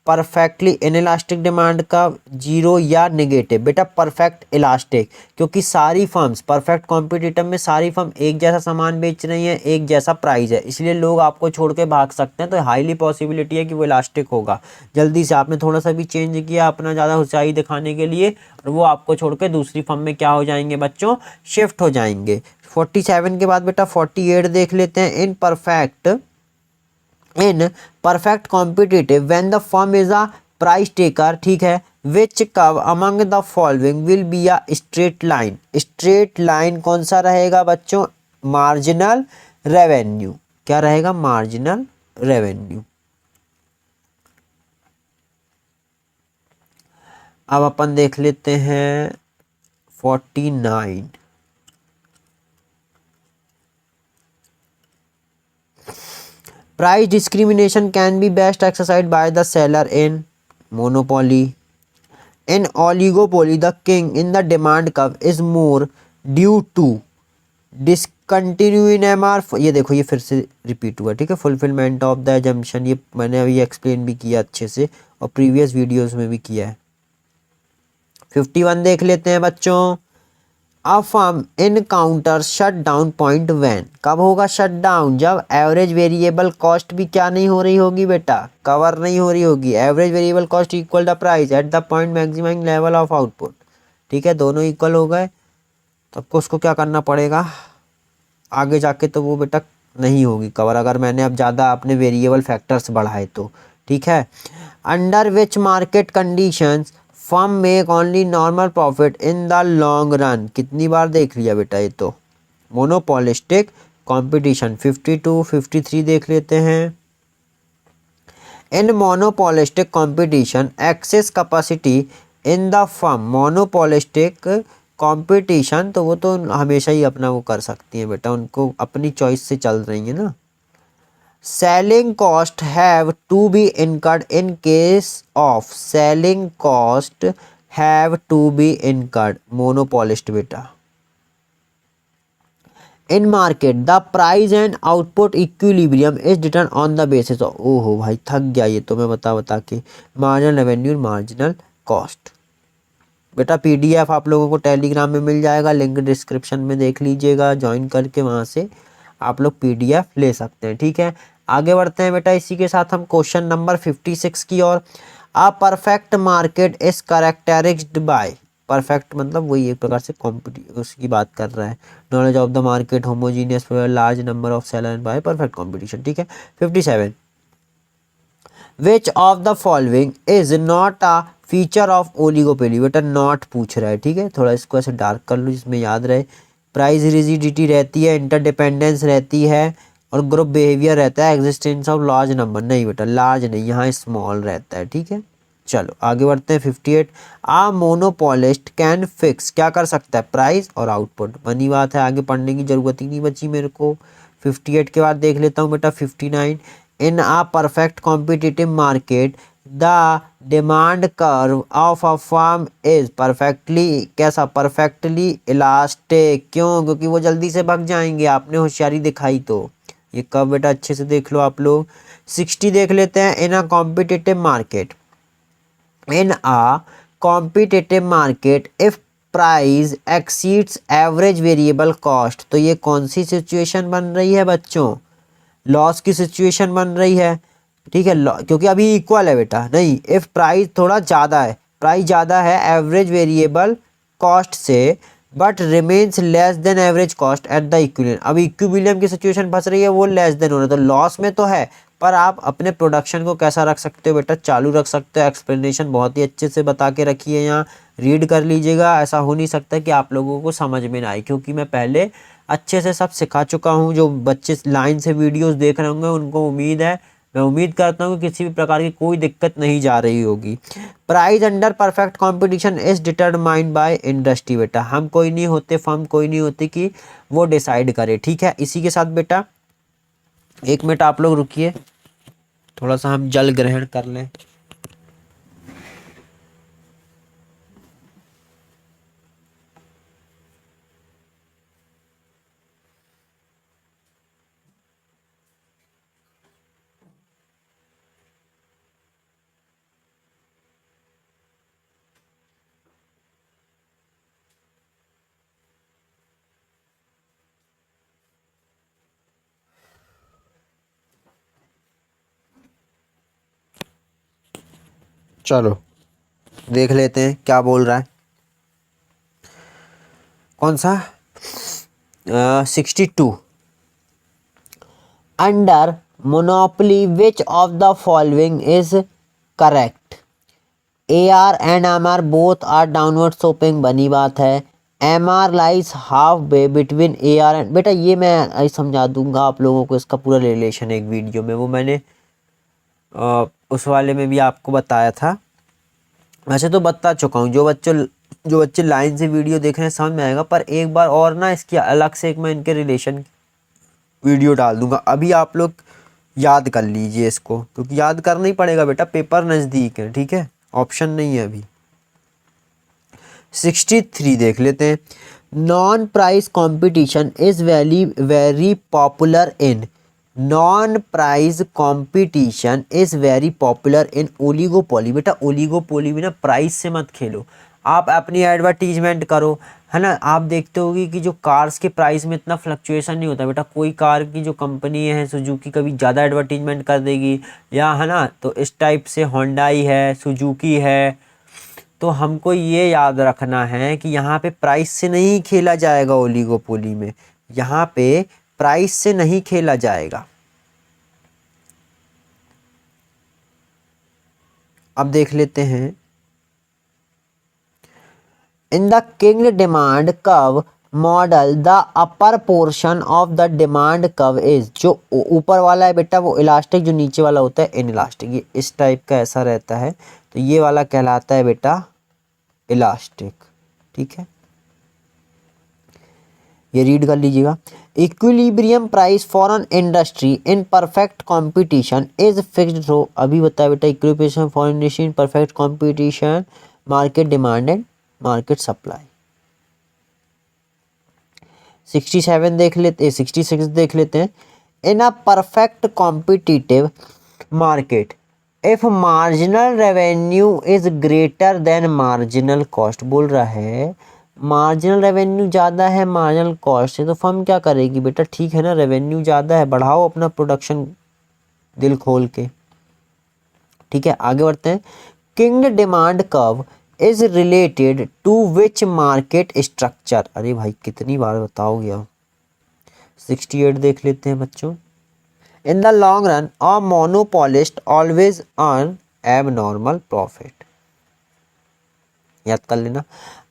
परफेक्टली इनइलास्टिक डिमांड का, जीरो या नेगेटिव। बेटा परफेक्ट इलास्टिक, क्योंकि सारी फर्म्स परफेक्ट कॉम्पिटिटिव में सारी फर्म एक जैसा सामान बेच रही हैं, एक जैसा प्राइस है, इसलिए लोग आपको छोड़ के भाग सकते हैं। तो हाईली पॉसिबिलिटी है कि वो इलास्टिक होगा। जल्दी से आपने थोड़ा सा भी चेंज किया अपना ज़्यादा ऊंचाई दिखाने के लिए, और वो आपको छोड़ के दूसरी फर्म में क्या हो जाएंगे बच्चों, शिफ्ट हो जाएंगे। 47 के बाद बेटा 48 देख लेते हैं। In perfect competitive when the firm is a price taker, ठीक है, विच कव among the following will be a straight line. Straight line कौन सा रहेगा बच्चों? Marginal revenue. क्या रहेगा? Marginal revenue. अब अपन देख लेते हैं 49। Price discrimination can be best exercised by the seller in monopoly. In oligopoly, the king in the demand curve is more due to discontinue in MR। ये देखो ये फिर से रिपीट हुआ, ठीक है। फुलफिलमेंट ऑफ द एजम्पशन, ये मैंने अभी एक्सप्लेन भी किया अच्छे से और प्रीवियस वीडियोस में भी किया है। 51 देख लेते हैं बच्चों। A firm encounter shut down point when, कब होगा शट डाउन? जब एवरेज वेरिएबल कॉस्ट भी क्या नहीं हो रही होगी बेटा, कवर नहीं हो रही होगी। Average variable cost equal the price at the point maximum level of output, ठीक है। दोनों इक्वल हो गए तो आपको उसको क्या करना पड़ेगा, आगे जाके तो वो बेटा नहीं होगी कवर, अगर मैंने अब ज़्यादा अपने वेरिएबल फैक्टर्स बढ़ाए तो, ठीक है। Under which market conditions firm make only normal profit in the long run. कितनी बार देख लिया बेटा ये तो। Monopolistic competition. 52 53 देख लेते हैं। In monopolistic competition excess capacity in the firm, monopolistic competition तो वो तो हमेशा ही अपना वो कर सकती हैं बेटा, उनको अपनी चॉइस से चल रही है ना। Selling cost have to be incurred in case of, selling cost have to be incurred, monopolist बेटा। In market the price and output equilibrium is determined on the basis of, ओहो भाई थक गया ये तो मैं बता के, मार्जिनल रेवेन्यू, मार्जिनल कॉस्ट। बेटा पीडीएफ आप लोगों को टेलीग्राम में मिल जाएगा, लिंक डिस्क्रिप्शन में देख लीजिएगा, ज्वाइन करके वहाँ से आप लोग पीडीएफ ले सकते हैं। ठीक है, आगे बढ़ते हैं बेटा इसी के साथ हम क्वेश्चन नंबर 56 की ओर। A perfect market is characterised by, perfect मतलब वही एक प्रकार से उसकी बात कर रहा है, knowledge of the market, homogeneous, large number of seller and buy, perfect competition. ठीक है, 57 which of the following is not a feature of oligopoly, बेटा नॉट पूछ रहा है। ठीक है, थोड़ा इसको ऐसे डार्क कर लो जिसमें याद रहे। प्राइस रिजिडिटी रहती है, इंटरडिपेंडेंस रहती है और ग्रुप बिहेवियर रहता है, एग्जिस्टेंस ऑफ लार्ज नंबर, नहीं बेटा लार्ज नहीं, यहाँ स्मॉल रहता है। ठीक है, चलो आगे बढ़ते हैं 58। आ मोनोपोलिस्ट कैन फिक्स, क्या कर सकता है, प्राइस और आउटपुट, बनी बात है, आगे पढ़ने की जरूरत ही नहीं बची मेरे को। 58 के बाद देख लेता हूँ बेटा 59। In a perfect competitive market the demand curve of a firm is perfectly, कैसा, परफेक्टली इलास्टिक, क्यों, क्योंकि वो जल्दी से भाग जाएंगे, आपने होशियारी दिखाई तो। ये कब बेटा, अच्छे से देख लो आप लोग। 60 देख लेते हैं। In a competitive market, in a competitive market if price exceeds average variable cost, तो ये कौन सी सिचुएशन बन रही है बच्चों, लॉस की सिचुएशन बन रही है। ठीक है, क्योंकि अभी इक्वल है बेटा, नहीं, इफ प्राइस थोड़ा ज़्यादा है, प्राइस ज़्यादा है एवरेज वेरिएबल कॉस्ट से, but remains less than average cost at the equilibrium, अभी इक्विलिब्रियम की सिचुएशन फंस रही है, वो लेस देन हो रहा है, तो लॉस में तो है, पर आप अपने प्रोडक्शन को कैसा रख सकते हो बेटा, चालू रख सकते हो। एक्सप्लेनेशन बहुत ही अच्छे से बता के रखी है, यहाँ रीड कर लीजिएगा, ऐसा हो नहीं सकता कि आप लोगों को समझ में ना आए, क्योंकि मैं पहले अच्छे से सब सिखा चुका हूँ। जो बच्चे लाइन से वीडियोस देख रहे होंगे उनको उम्मीद है, मैं उम्मीद करता हूँ कि किसी भी प्रकार की कोई दिक्कत नहीं जा रही होगी। Price under perfect competition is determined by industry, बेटा हम कोई नहीं होते, फर्म कोई नहीं होती कि वो डिसाइड करे। ठीक है, इसी के साथ बेटा 1 मिनट आप लोग रुकिए, थोड़ा सा हम जल ग्रहण कर लें। चलो देख लेते हैं क्या बोल रहा है, कौन सा 62। Under monopoly which of the following is correct, AR and MR both are downward sloping, बनी बात है। MR lies half way between AR and, बेटा ये मैं समझा दूंगा आप लोगों को, इसका पूरा रिलेशन एक वीडियो में, वो मैंने उस वाले में भी आपको बताया था, वैसे तो बता चुका हूँ। जो बच्चे लाइन से वीडियो देख रहे हैं समझ में आएगा, पर एक बार और ना इसकी अलग से एक मैं इनके रिलेशन वीडियो डाल दूंगा। अभी आप लोग याद कर लीजिए इसको, क्योंकि याद करना ही पड़ेगा बेटा, पेपर नज़दीक है। ठीक है, ऑप्शन नहीं है अभी। 63 देख लेते हैं। Non price competition is very popular in, non price competition is very popular in oligopoly, बेटा ओलिगोपोली में ना प्राइस से मत खेलो, आप अपनी एडवर्टीजमेंट करो, है ना। आप देखते होगी कि जो कार्स के प्राइस में इतना फ्लक्चुएशन नहीं होता बेटा, कोई कार की जो कंपनी है सुजुकी कभी ज़्यादा एडवर्टीजमेंट कर देगी, या है ना, तो इस टाइप से होंडाई है, सुजुकी है। तो हमको ये याद रखना है कि यहाँ पे प्राइस से नहीं खेला जाएगा, ओलिगोपोली में यहाँ पे प्राइस से नहीं खेला जाएगा। अब देख लेते हैं। In the kink demand curve model the upper portion of the demand curve is, जो ऊपर वाला है बेटा वो इलास्टिक, जो नीचे वाला होता है इन इलास्टिक, ये इस टाइप का ऐसा रहता है, तो ये वाला कहलाता है बेटा इलास्टिक। ठीक है, ये रीड कर लीजिएगा। Equilibrium price for an industry in perfect competition is fixed through, अभी बताया बेटा, equilibrium for industry in perfect competition, market demand and market supply. 67 देख लेते, 66 देख लेते हैं। In a perfect competitive market if marginal revenue is greater than marginal cost, बोल रहा है मार्जिनल रेवेन्यू ज़्यादा है मार्जिनल कॉस्ट से, तो फर्म क्या करेगी बेटा, ठीक है ना, रेवेन्यू ज़्यादा है, बढ़ाओ अपना प्रोडक्शन दिल खोल के। ठीक है, आगे बढ़ते हैं। Kinked demand curve is related to which market structure, अरे भाई कितनी बार बताओगे आप। 68 देख लेते हैं बच्चों। In the long run a monopolist always earn abnormal profit, याद कर लेना।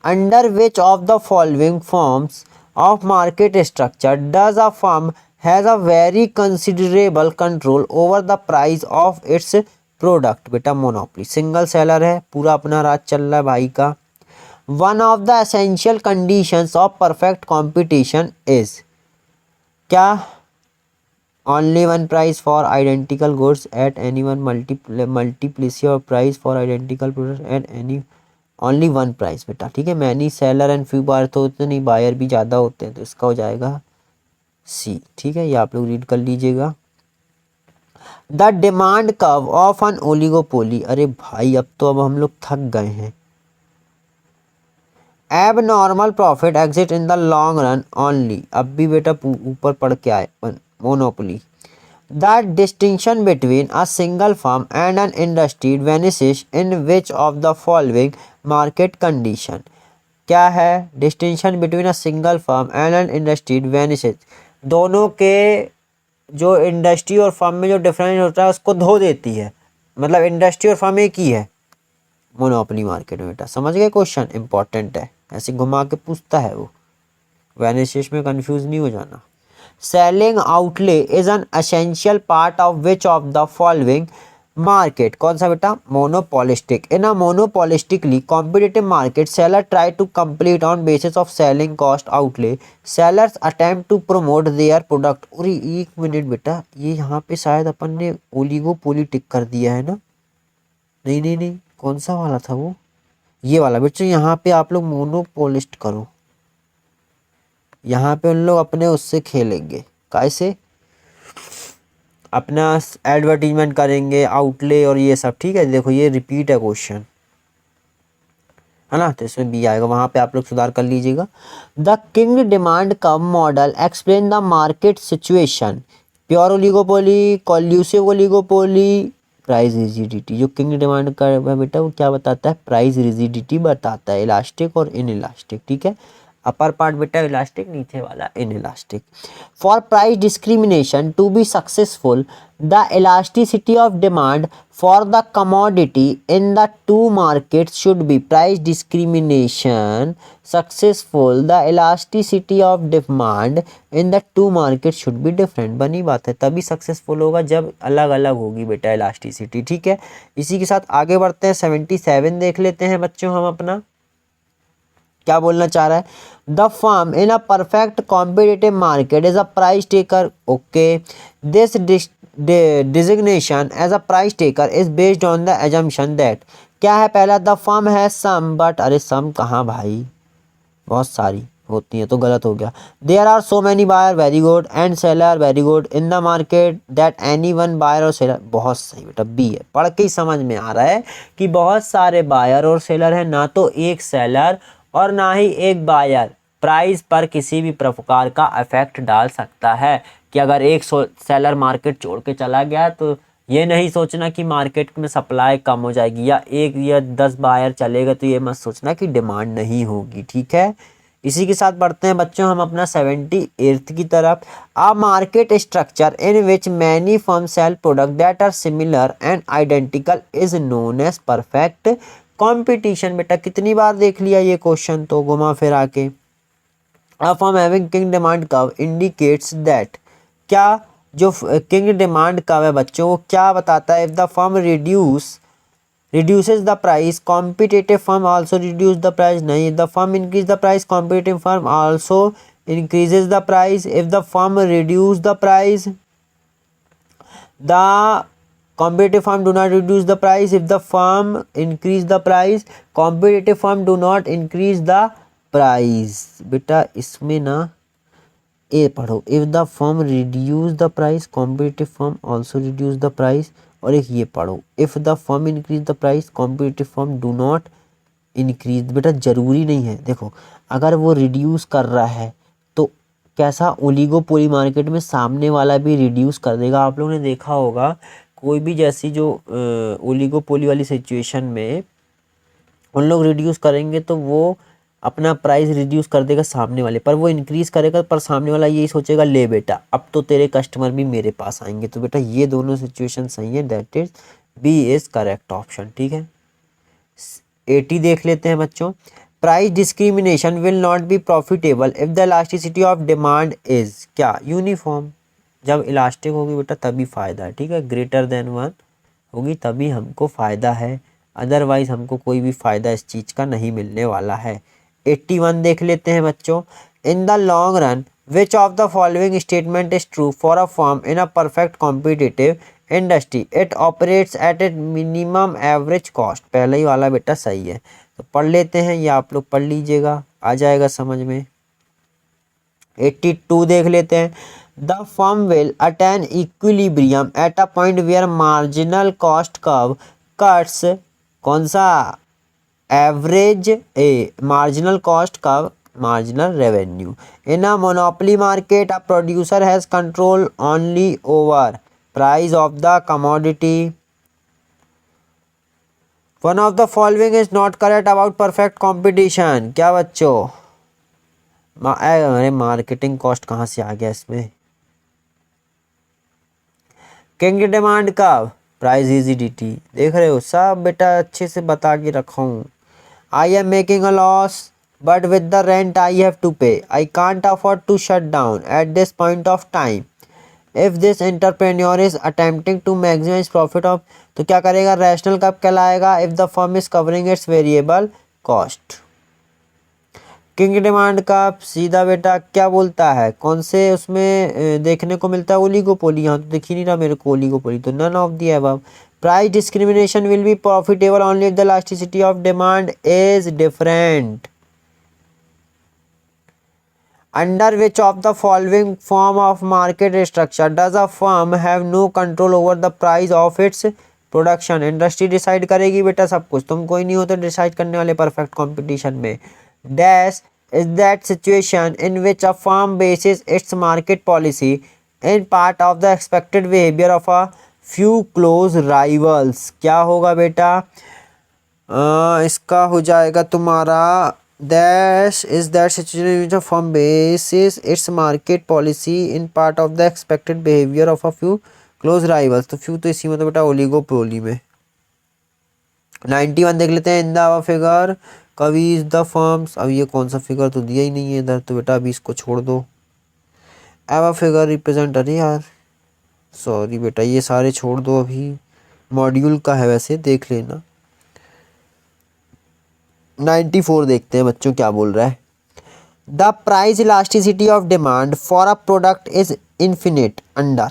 Under which of the following forms of market structure does a firm has a very considerable control over the price of its product, बेटा monopoly, single seller है, पूरा अपना राज चल रहा है भाई का। One of the essential conditions of perfect competition is क्या, only one price for identical goods at any one multiplicity of price for identical product at any, only one price बेटा। ठीक है, many seller and few buyer तो होते नहीं, buyer भी ज़्यादा होते हैं, तो इसका हो जाएगा सी। ठीक है, ये आप लोग रीड कर लीजिएगा। The demand curve of an oligopoly, अरे भाई अब हम लोग थक गए हैं। Abnormal profit exist in the long run only, अब भी बेटा ऊपर पढ़ के आए, monopoly. The distinction between a single firm and an industry vanishes in which of the following market condition, क्या है, distinction between a single firm and an industry vanishes, दोनों के जो इंडस्ट्री और फर्म में जो डिफरेंस होता है उसको धो देती है, मतलब इंडस्ट्री और फर्म एक ही है मोनोपोली मार्केट में बेटा। समझ गए, क्वेश्चन इंपॉर्टेंट है, ऐसे घुमा के पूछता है वो, वैनिशेस में कंफ्यूज नहीं हो जाना। Selling outlay is an essential part of which of the following market, कौन सा बेटा, monopolistic. In a monopolistically competitive market seller try to complete on basis of selling cost outlay, sellers attempt to promote their product. और एक minute बेटा, ये यहाँ पे शायद अपन ने ओलिगोपोली टिक कर दिया है ना, नहीं नहीं नहीं, कौन सा वाला था वो, ये वाला बच्चों। यहाँ पे आप लोग मोनोपोलिस्ट करो, यहाँ पे उन लोग अपने उससे खेलेंगे, कैसे, अपना एडवर्टीजमेंट करेंगे, आउटले और ये सब। ठीक है, देखो ये रिपीट है क्वेश्चन, है ना, तो इसमें भी आएगा, वहाँ पे आप लोग सुधार कर लीजिएगा। The kink demand curve model explain the market situation, pure oligopoly, collusive oligopoly, price rigidity. जो किंग डिमांड कर्व है बेटा वो क्या बताता है, प्राइस रिजिडिटी बताता है, इलास्टिक और इन इलास्टिक। ठीक है, अपर पार्ट बेटा इलास्टिक, नीचे वाला inelastic. For price discrimination to be successful the elasticity of demand for the commodity in the two market should be, price discrimination successful the elasticity of demand in the two market should be different, बनी बात है, तभी successful होगा जब अलग अलग होगी बेटा इलास्टिसिटी। ठीक है, इसी के साथ आगे बढ़ते हैं। 77 देख लेते हैं बच्चों हम अपना, क्या बोलना चाह रहा है, the firm in a perfect competitive market is a price taker, okay, this designation as a price taker is based on the assumption that, क्या है पहला, द फर्म है सम, बट अरे सम कहाँ भाई, बहुत सारी होती है, तो गलत हो गया। There are so many buyer, very good, and seller, very good, in the market that any one buyer और सेलर, बहुत सही बेटा, बी है, पढ़ के ही समझ में आ रहा है कि बहुत सारे बायर और सेलर हैं, ना तो एक सेलर और ना ही एक बायर प्राइस पर किसी भी प्रकार का इफेक्ट डाल सकता है, कि अगर एक सेलर मार्केट छोड़ के चला गया तो ये नहीं सोचना कि मार्केट में सप्लाई कम हो जाएगी, या एक या 10 बायर चलेगा तो ये मत सोचना कि डिमांड नहीं होगी। ठीक है, इसी के साथ बढ़ते हैं बच्चों हम अपना 78 की तरफ। A market structure in which many firm sell product that are similar and identical is known as perfect competition. बेटा कितनी बार देख लिया ये क्वेश्चन, तो घुमा फिरा के। A firm having king demand curve indicates that, क्या जो किंग डिमांड कर्व है बच्चों वो क्या बताता है, if the firm reduces the price competitive firm also reduce the price, नहीं, the firm increase the price competitive firm also increases the price. If the firm reduce the price, the competitive firm do not reduce the price. If the firm increase the price, competitive firm do not increase the price. बेटा इसमें ना ए पढ़ो, if the firm reduce the price competitive firm also reduce the price, और एक ये पढ़ो, if the firm increase the price competitive firm do not increase. बेटा जरूरी नहीं है, देखो अगर वो रिड्यूस कर रहा है तो कैसा, ओलिगोपोली मार्केट में सामने वाला भी रिड्यूस कर देगा। आप लोगों ने देखा होगा कोई भी जैसी जो ओलिगोपोली वाली सिचुएशन में उन लोग रिड्यूस करेंगे तो वो अपना प्राइस रिड्यूस कर देगा सामने वाले पर, वो इंक्रीज करेगा पर सामने वाला यही सोचेगा ले बेटा अब तो तेरे कस्टमर भी मेरे पास आएंगे। तो बेटा ये दोनों सिचुएशन सही है, that is B is correct option. ठीक है, 80 देख लेते हैं बच्चों। Price discrimination will not be profitable if the elasticity of demand is क्या, यूनिफॉर्म। जब इलास्टिक होगी बेटा तभी फायदा है। ठीक है, ग्रेटर देन 1 होगी तभी हमको फायदा है, अदरवाइज हमको कोई भी फायदा इस चीज का नहीं मिलने वाला है। 81 देख लेते हैं बच्चों। In the long run which of the following statement is true for a firm in a perfect competitive industry, it operates at A minimum average cost. पहले ही वाला बेटा सही है, तो पढ़ लेते हैं, ये आप लोग पढ़ लीजिएगा, आ जाएगा समझ में। 82 देख लेते हैं। The firm will attain equilibrium at a point where marginal cost curve cuts, कौन सा, average marginal cost curve marginal revenue. In a monopoly market, a producer has control only over price of the commodity. One of the following is not correct about perfect competition. क्या बच्चों, अरे marketing cost कहाँ से आ गया इसमें। King demand curve, price इजिडिटी, देख रहे हो सब बेटा अच्छे से बता के रखा हूँ। I am making a loss but with the rent I have to pay. I can't afford to shut down at this point of time. If this entrepreneur is attempting to maximize profit of, तो क्या करेगा, rational कब कहलाएगा, if the firm is covering its variable cost. King demand का सीधा बेटा क्या बोलता है, कौन से उसमें देखने को मिलता है, ओलिगोपोली। यहाँ तो दिख ही नहीं रहा मेरे को ओलिगोपोली, तो none of the above. Price discrimination will be profitable only if the elasticity of demand is different. Under which of the following form of market structure does a firm have no control over the price of its production? Industry decide करेगी बेटा सब कुछ, तुम कोई नहीं हो तो decide करने वाले परफेक्ट कंपटीशन में। Dash is that situation in which a firm basis its market policy in part of the expected behaviour of a few close rivals. क्या होगा बेटा, इसका हो जाएगा तुम्हारा dash is that situation in which a firm bases its market policy in part of the expected behavior of a few close rivals। तो few तो इसी में तो बेटा ओलिगोपोली में। 91 देख लेते हैं। इन द फिगर कभी इज द फर्म्स, अब ये कौन सा फिगर तो दिया ही नहीं है इधर, तो बेटा अभी इसको छोड़ दो। अब फिगर रिप्रेजेंट, अरे यार सॉरी बेटा ये सारे छोड़ दो, अभी मॉड्यूल का है वैसे, देख लेना। 94 देखते हैं बच्चों क्या बोल रहा है। The price elasticity of demand for a product is infinite under,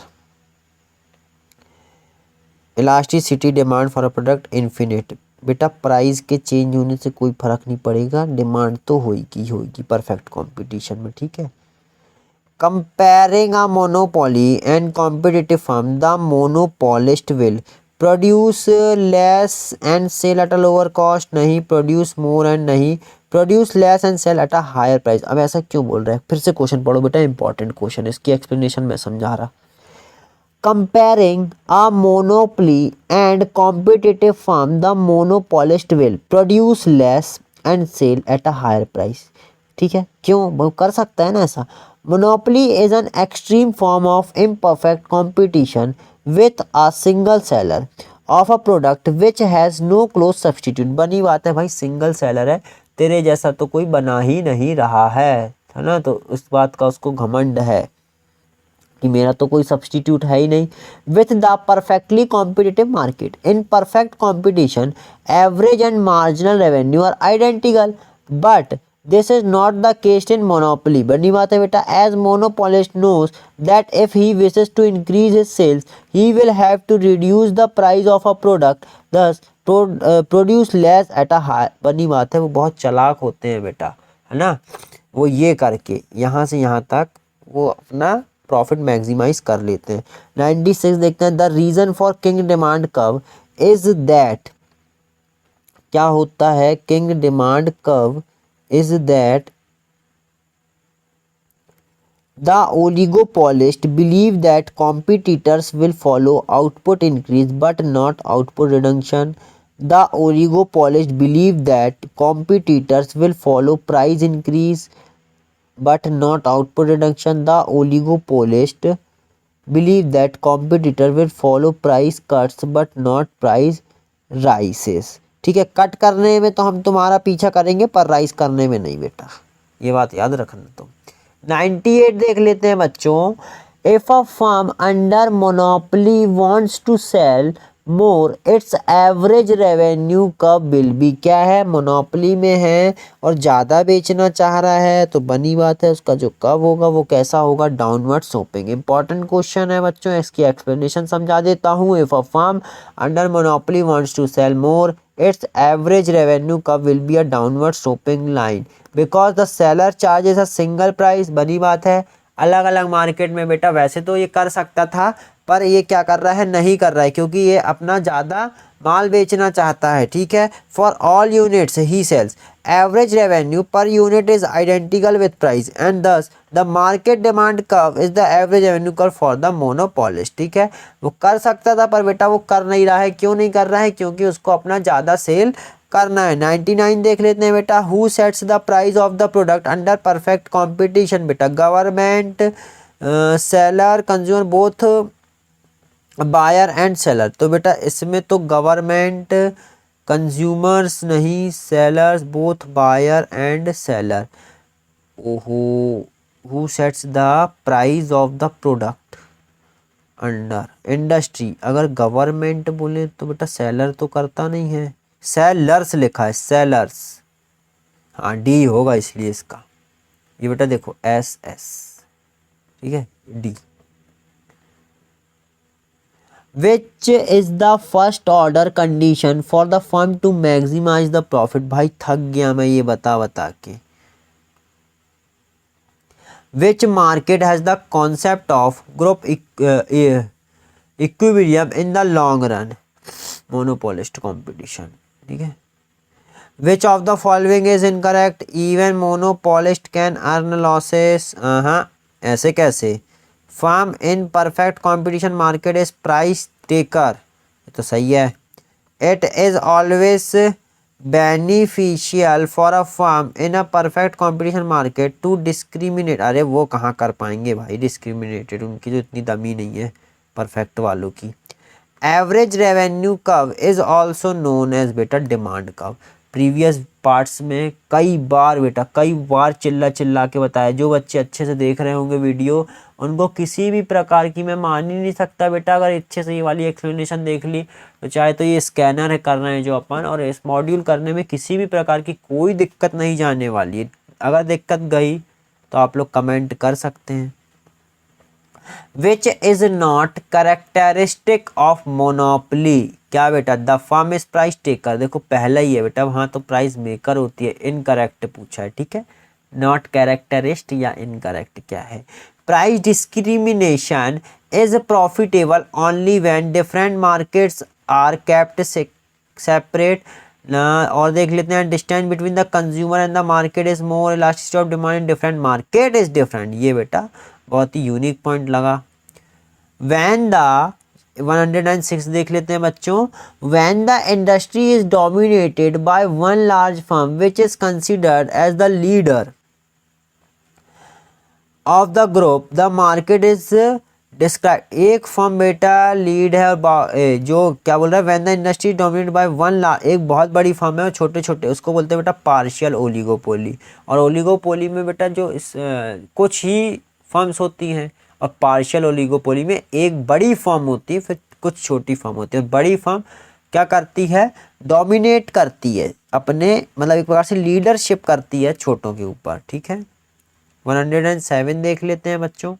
elasticity demand for a product infinite. बेटा प्राइस के चेंज होने से कोई फर्क नहीं पड़ेगा, डिमांड तो होगी परफेक्ट कंपटीशन में। ठीक है, comparing a monopoly and competitive firm, the monopolist will produce less and sell at a lower cost, नहीं प्रोड्यूस मोर एंड नहीं produce less and sell at a higher price. अब ऐसा क्यों बोल रहा है, फिर से क्वेश्चन पढ़ो बेटा, इंपॉर्टेंट क्वेश्चन, इसकी एक्सप्लेनेशन मैं समझा रहा। Comparing a monopoly and competitive firm, the monopolist will produce less and sell at a higher price. ठीक है, क्यों, वो कर सकता है ना ऐसा। Monopoly is an extreme form of imperfect competition with a single seller of a product which has no close substitute। बनी बात है भाई, सिंगल सेलर है, तेरे जैसा तो कोई बना ही नहीं रहा है ना, तो उस बात का उसको घमंड है कि मेरा तो कोई सब्सटीट्यूट है ही नहीं। With the perfectly competitive market, in perfect competition average and marginal revenue are identical but this is not the case in monopoly. बनी बात है बेटा, as monopolist knows that if he wishes to increase his sales he will have to reduce the price of a product, thus produce less at a high. बनी बात है, वो बहुत चालाक होते हैं बेटा, है ना। वो ये करके यहाँ से यहाँ तक वो अपना प्रॉफिट मैक्सिमाइज कर लेते हैं। 96 देखते हैं, the reason for kink demand curve is that, क्या होता है kink demand curve, is that the oligopolist believe that competitors will follow output increase but not output reduction. The oligopolist believe that competitors will follow price increase but not output reduction. The oligopolist believe that competitor will follow price cuts but not price rises. ठीक है, cut करने में तो हम तुम्हारा पीछा करेंगे पर राइज करने में नहीं बेटा, ये बात याद रखना तुम। 98 देख लेते हैं बच्चों। If a firm under monopoly wants to sell more its average revenue curve will be, क्या है मोनोपोली में है और ज़्यादा बेचना चाह रहा है तो बनी बात है उसका जो कर्व होगा वो कैसा होगा, डाउनवर्ड स्लोपिंग। इंपॉर्टेंट क्वेश्चन है बच्चों, इसकी एक्सप्लेनेशन समझा देता हूँ। If a firm under monopoly wants to sell more its average revenue curve will be a downward sloping line because the seller charges a single price. बनी बात है, अलग अलग मार्केट में बेटा वैसे तो ये कर सकता था पर ये क्या कर रहा है, नहीं कर रहा है क्योंकि ये अपना ज़्यादा माल बेचना चाहता है। ठीक है, for all units he sells average revenue per unit is identical with price and thus the market demand curve is the average revenue curve for the monopolist. ठीक है, वो कर सकता था पर बेटा वो कर नहीं रहा है। क्यों नहीं कर रहा है, क्योंकि उसको अपना ज़्यादा सेल करना है। 99 देख लेते हैं बेटा, who sets the price of the product under perfect competition. बेटा government, seller, consumer, both buyer and seller. तो बेटा इसमें तो गवर्नमेंट, कंज्यूमर्स नहीं, sellers, both buyer and seller. ओहो, who sets the price of the product under industry. अगर government बोले तो बेटा सेलर तो करता नहीं है, सेलर्स लिखा है, सेलर्स। हाँ डी होगा इसलिए इसका, ये बेटा देखो एस एस, ठीक है D. Which is the first order condition for the firm to maximize the profit? भाई थक गया मैं ये बता के। Which market has the concept of group equilibrium in the long run? Monopolist competition। ठीक है, Which of the following is incorrect? Even monopolist can earn losses। हाँ, ऐसे कैसे? Firm in perfect competition market is price taker। ये तो सही है। It is always beneficial for a firm in a perfect competition market to discriminate। अरे वो कहाँ कर पाएंगे भाई discriminated, उनकी जो इतनी दमी नहीं है परफेक्ट वालों की। Average revenue curve is also known as बेटा डिमांड कर्व। प्रीवियस पार्ट्स में कई बार चिल्ला के बताया। जो बच्चे अच्छे से देख रहे होंगे वीडियो, उनको किसी भी प्रकार की मैं मान ही नहीं सकता बेटा अगर अच्छे से ये वाली एक्सप्लेनेशन देख ली तो। चाहे तो ये स्कैनर है कर रहे हैं जो अपन, और इस मॉड्यूल करने में किसी भी प्रकार की कोई दिक्कत नहीं जाने वाली है। अगर दिक्कत गई तो आप लोग कमेंट कर सकते हैं। Which is not characteristic of monopoly? क्या बेटा, the firm is price taker. देखो पहला ही है बेटा, वहां तो प्राइस मेकर होती है। इनकरेक्ट पूछा है, ठीक है, नॉट कैरेक्टरिस्ट या इनकरेक्ट क्या है। Price discrimination is profitable only when different markets are kept separate. और देख लेते हैं, distance between the consumer and the market is more, elasticity of demand in different market is different. ये बेटा बहुत ही यूनिक पॉइंट लगा। वैन द 106 देख लेते हैं बच्चों। When the industry is dominated by one large firm which is considered as the leader of the group, the market is describe. एक फर्म बेटा लीड है और जो क्या बोल रहा है, van the industry dominated by one large, एक बहुत बड़ी फर्म है और छोटे छोटे, उसको बोलते हैं बेटा पार्शियल ओलिगोपोली। और ओलिगोपोली में बेटा जो कुछ ही फर्म्स होती हैं, और पार्शियल ओलिगोपोली में एक बड़ी फर्म होती है फिर कुछ छोटी फर्म होती है। बड़ी फर्म क्या करती है, डोमिनेट करती है अपने, मतलब एक प्रकार से लीडरशिप करती है छोटों के ऊपर, ठीक है। 107 देख लेते हैं बच्चों।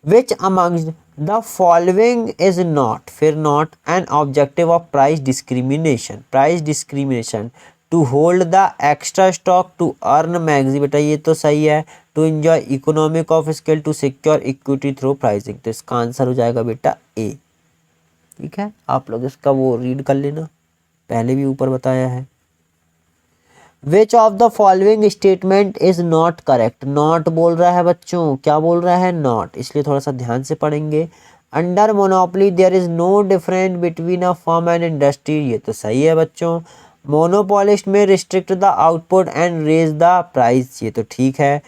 Which amongst the following is not, फिर not an objective of price discrimination, price discrimination to hold the extra stock to earn maximum, बेटा ये तो सही है, to enjoy economic of scale to secure equity through pricing, तो इसका answer हो जाएगा बेटा ए, ठीक है। आप लोग इसका वो रीड कर लेना, पहले भी ऊपर बताया है। विच of the following statement is not correct, not बोल रहा है बच्चों, क्या बोल रहा है, नॉट, इसलिए थोड़ा सा ध्यान से पढ़ेंगे। Under monopoly there is no difference between a firm and industry, ये तो सही है बच्चों। Monopolist may restrict the output and raise the price, ये तो ठीक है।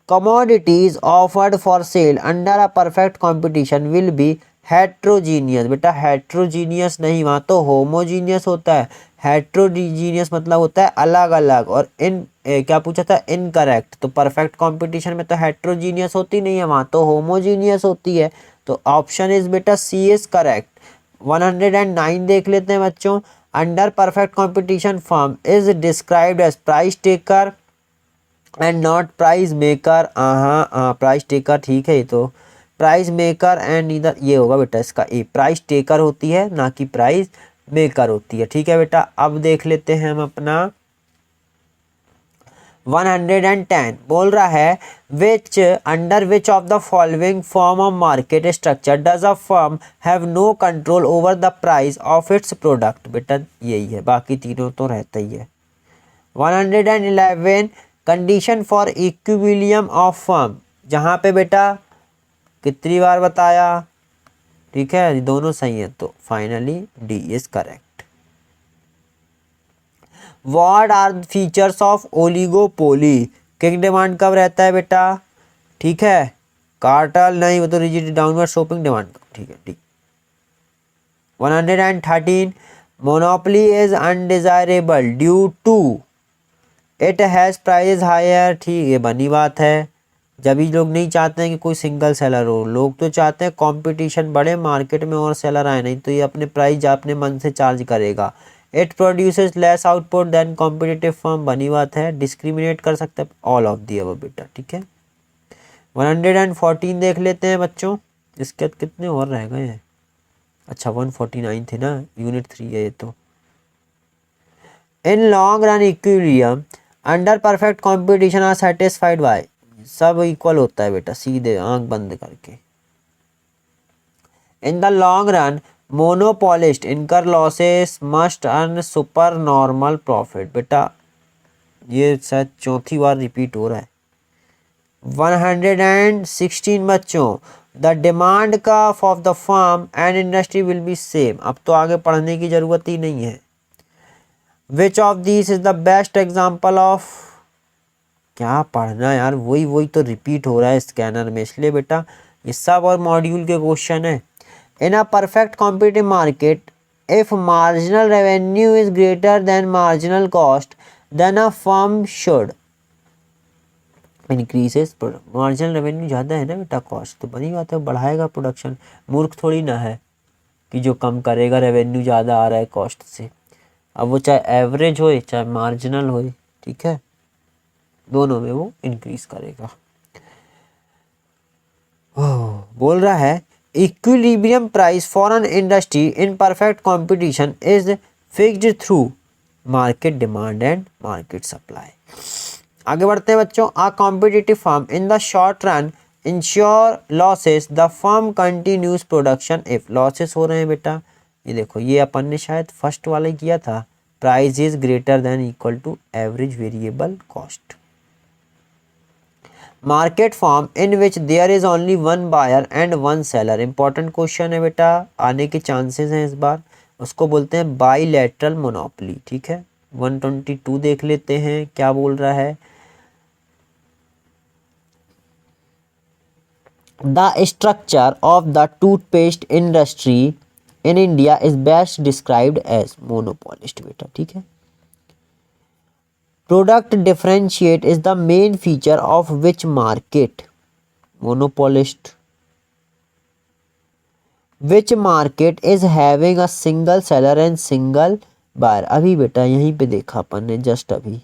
Commodities offered for sale under a perfect competition will be heterogeneous, बेटा हेट्रोजीनियस नहीं, वहाँ तो होमोजीनियस होता है, हेट्रोजीनियस मतलब होता है अलग अलग, और क्या पूछा था, इनकरेक्ट, तो परफेक्ट कंपटीशन में तो हेट्रोजीनियस होती नहीं है, वहाँ तो होमोजीनियस होती है, तो ऑप्शन इज बेटा सी इज करेक्ट। 109 देख लेते हैं बच्चों। Under perfect competition firm is described as price taker and not price maker, price taker ठीक है, ये तो प्राइस मेकर एंड इधर ये होगा बेटा इसका ए, प्राइस टेकर होती है ना कि प्राइस मेकर होती है, ठीक है बेटा। अब देख लेते हैं हम अपना 110 बोल रहा है which under which of the following form of market structure does a firm have no control over the price of its product, बेटा यही है, बाकी तीनों तो रहता ही है। 111 condition for equilibrium of firm, जहाँ पे बेटा कितनी बार बताया, ठीक है, दोनों सही है, तो finally D is correct. What are features of oligopoly, kinked demand कब रहता है बेटा, ठीक है, कार्टेल नहीं, वो तो रिजिड डाउनवर्ड शॉपिंग डिमांड, ठीक है, ठीक। 113 monopoly is undesirable due to it has price higher, ठीक है, बनी बात है, जब भी लोग नहीं चाहते हैं कि कोई सिंगल सेलर हो, लोग तो चाहते हैं कंपटीशन बढ़े मार्केट में और सेलर आए, नहीं तो ये अपने प्राइस अपने मन से चार्ज करेगा। It produces less output than competitive firm, बनी बात है, डिस्क्रिमिनेट कर सकते हैं, ऑल ऑफ दी अबव बेटा, ठीक है। 114 देख लेते हैं बच्चों, इसके कितने और रह गए हैं, अच्छा 149 थे ना, यूनिट 3 है ये तो। In long run equilibrium under perfect competition are satisfied by, सब इक्वल होता है बेटा, सीधे आंख बंद करके। In the long run monopolist incur losses must earn super normal profit, बेटा ये शायद चौथी बार रिपीट हो रहा है। 116 बच्चों, the demand curve of the firm and industry will be same, अब तो आगे पढ़ने की जरूरत ही नहीं है। विच of this is the best example of, क्या पढ़ना यार, वही तो रिपीट हो रहा है स्कैनर में, इसलिए बेटा ये सब और मॉड्यूल के क्वेश्चन है। In a perfect competitive market if marginal revenue is greater than marginal cost then a firm should increases, marginal revenue ज़्यादा है ना बेटा, कॉस्ट तो बनी बात है, बढ़ाएगा प्रोडक्शन, मूर्ख थोड़ी ना है कि जो कम करेगा, रेवेन्यू ज़्यादा आ रहा है कॉस्ट से, अब वो चाहे एवरेज हो चाहे मार्जिनल हो, ठीक है, दोनों में वो इंक्रीज करेगा। बोल रहा है equilibrium price for an industry in perfect competition is fixed through market demand and market supply. आगे बढ़ते हैं बच्चों। A competitive firm in the short run incurs losses the firm continues production if, losses हो रहे हैं बेटा, ये देखो ये अपन ने शायद फर्स्ट वाला ही किया था, price is greater than equal to average variable cost. Market form in which there is only one buyer and one seller, important question है बेटा, आने के चांसेस हैं इस बार, उसको बोलते हैं बाईलैटरल मोनोपोली, ठीक है। 122 देख लेते हैं क्या बोल रहा है। The structure of the toothpaste industry in India is best described as monopolist, बेटा ठीक है। Product differentiate is the main feature of which market, monopolist. Which market is having a single seller and single buyer. अभी बेटा यहीं पे देखा अपन ने जस्ट अभी।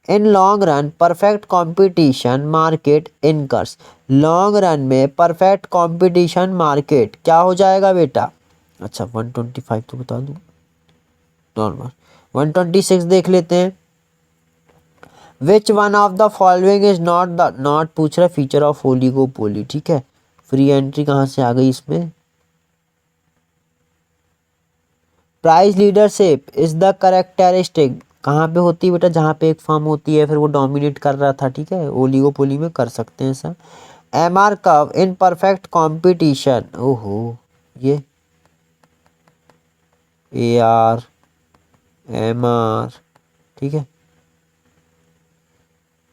In long run perfect competition market incurs. Long run में परफेक्ट कंपटीशन मार्केट क्या हो जाएगा बेटा? अच्छा 125 तो बता दूं नॉर्मल। 126 देख लेते हैं। Which one of the following is not पूछ रहा फीचर ऑफ ओलिगोपोली। ठीक है, फ्री एंट्री कहाँ से आ गई इसमें? Price leadership is the characteristic कहाँ पे होती है बेटा? जहाँ पे एक फर्म होती है फिर वो डोमिनेट कर रहा था। ठीक है, ओलिगोपोली में कर सकते हैं sir. M R curve in perfect competition. ओहो, ये ए आर एम आर। ठीक है,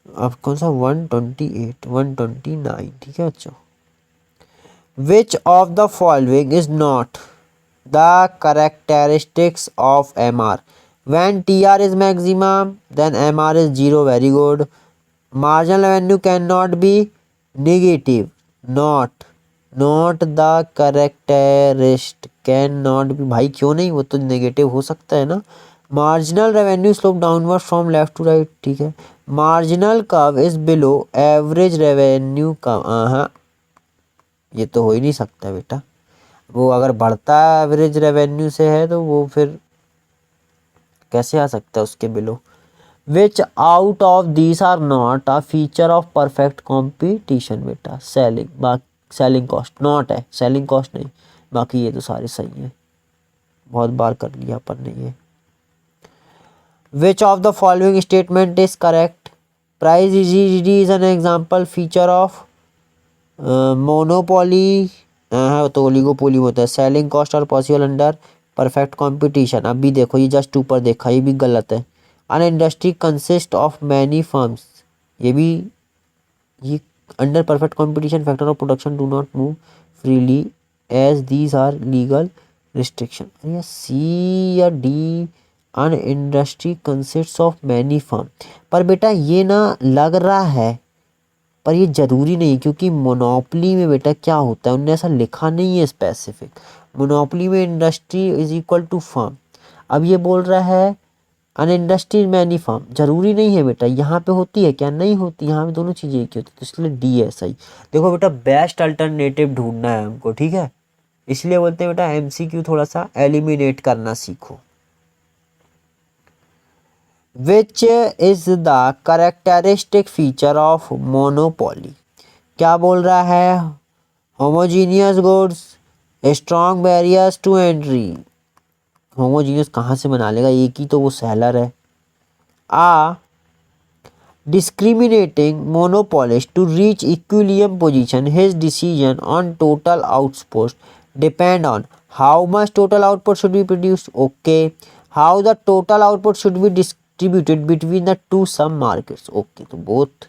अब कौन सा 128 129। ठीक है बच्चों। विच of the following is not the characteristics of MR? When TR is maximum, then MR is zero. Very good. Marginal revenue cannot be negative. Not the characteristic cannot be। भाई क्यों नहीं, वो तो नेगेटिव हो सकता है ना। Marginal revenue slope downward from left to right. ठीक है, marginal curve is below average revenue curve. हाँ, ये तो हो ही नहीं सकता बेटा। वो अगर बढ़ता है एवरेज रेवेन्यू से है तो वो फिर कैसे आ सकता है उसके below. Which out of these are not a feature of perfect competition बेटा? सेलिंग कॉस्ट नॉट है, सेलिंग कॉस्ट नहीं। बाकी ये तो सारे सही है, बहुत बार कर लिया अपन ने ये। Which of the following statement is correct? Price rigidity is an example feature of monopoly. हाँ तो ओलिगोपोली होता है। सेलिंग कॉस्ट और पॉसिबल अंडर परफेक्ट कंपटीशन। अब भी देखो ये जस्ट ऊपर देखा, ये भी गलत है। An industry consist of many firms, ये भी ये under perfect competition factor of production do not move freely as these are legal restriction. या सी या D? An industry consist of many firm. पर बेटा ये ना लग रहा है, पर ये ज़रूरी नहीं, क्योंकि मोनोपोली में बेटा क्या होता है, उनने ऐसा लिखा नहीं है specific. Monopoly may industry is equal to firm. अब ये बोल रहा है अन इंडस्ट्री मैनी फर्म, जरूरी नहीं है बेटा। यहाँ पे होती है क्या? नहीं होती, यहाँ पे दोनों चीज़ें एक ही होती है, तो इसलिए डी है सही। देखो बेटा बेस्ट अल्टरनेटिव ढूंढना है हमको। ठीक है, इसलिए बोलते हैं बेटा एमसीक्यू थोड़ा सा एलिमिनेट करना सीखो। Which is the characteristic feature of monopoly? क्या बोल रहा है? Homogeneous goods, strong barriers to entry. Homogeneous कहाँ से बना लेगा, एक ही तो वो सेलर है। आ discriminating monopolist to reach equilibrium position, his decision on total output depend on how much total output should be produced. Okay, how the total output should be distributed between the two sub markets. Okay, तो both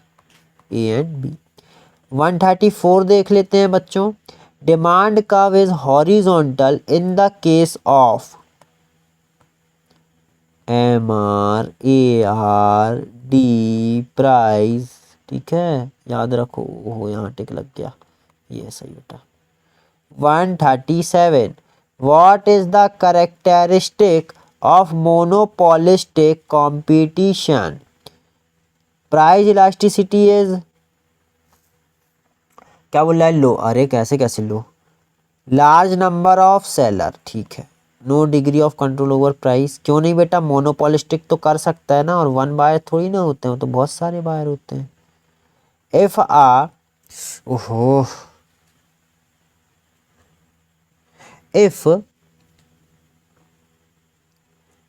A and B. 134 देख लेते हैं बच्चों। Demand curve is horizontal in the case of MR AR D price. ठीक है, याद रखो। ओहो यहाँ टिक लग गया, ये सही बेटा। 137 what is the characteristic of monopolistic competition? Price elasticity is, क्या बोल रहा है? लो। अरे कैसे कैसे low? Large number of seller. ठीक है, no degree of control over price. क्यों नहीं बेटा, मोनोपोलिस्टिक तो कर सकता है ना, और वन बायर थोड़ी ना होते हैं, तो बहुत सारे बायर होते हैं। इफ आ ओहो if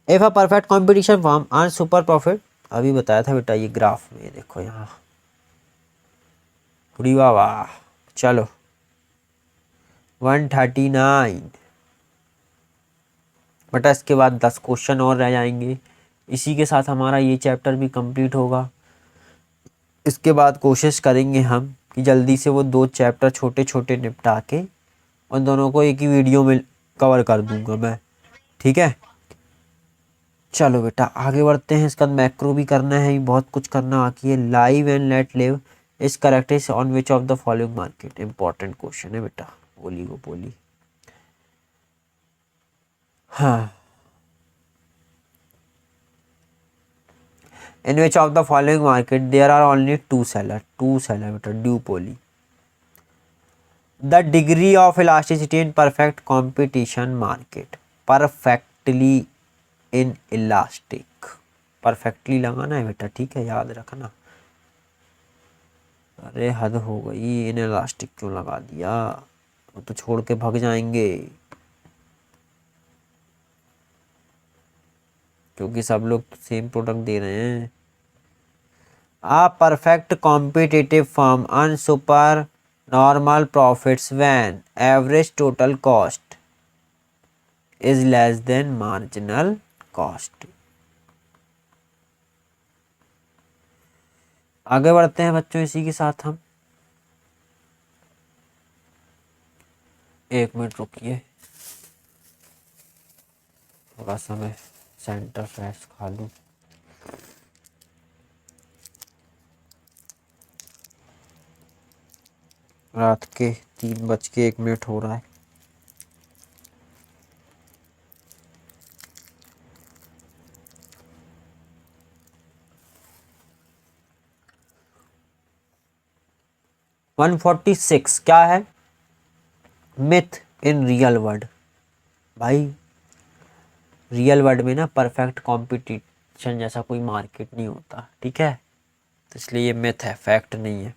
if a perfect competition firm earn super profit. अभी बताया था बेटा, ये ग्राफ में देखो यहाँ पूरी। वाह वाह, चलो 139 बेटा। इसके बाद 10 क्वेश्चन और रह जाएंगे, इसी के साथ हमारा ये चैप्टर भी कंप्लीट होगा। इसके बाद कोशिश करेंगे हम कि जल्दी से वो 2 चैप्टर छोटे छोटे निपटा के उन दोनों को एक ही वीडियो में कवर कर दूंगा मैं। ठीक है, चलो बेटा आगे बढ़ते हैं। इसका मैक्रो भी करना है, बहुत कुछ करना बाकी है। Live and let live is correct on which of the following market. Important question है बेटा, ओलिगोपोली। हाँ, in which of the following market there are only two seller बेटा, duopoly. The degree of elasticity in perfect competition market, perfectly inelastic, perfectly लगाना है बेटा, ठीक है, याद रखना। अरे हद हो गई, इनइलास्टिक क्यों लगा दिया, वो तो छोड़ के भाग जाएंगे, क्योंकि सब लोग सेम प्रोडक्ट दे रहे हैं। A perfect competitive firm earns super normal profits when average total cost is less than marginal cost. आगे बढ़ते हैं बच्चों इसी के साथ हम। एक मिनट रुकिए, थोड़ा सा मैं सेंटर फ्रेश खा लूं। रात के 3:01 हो रहा है। वन 146 क्या है? Myth in real world. भाई रियल वर्ल्ड में ना परफेक्ट कंपटीशन जैसा कोई मार्केट नहीं होता, ठीक है, तो इसलिए ये मिथ है, फैक्ट नहीं है।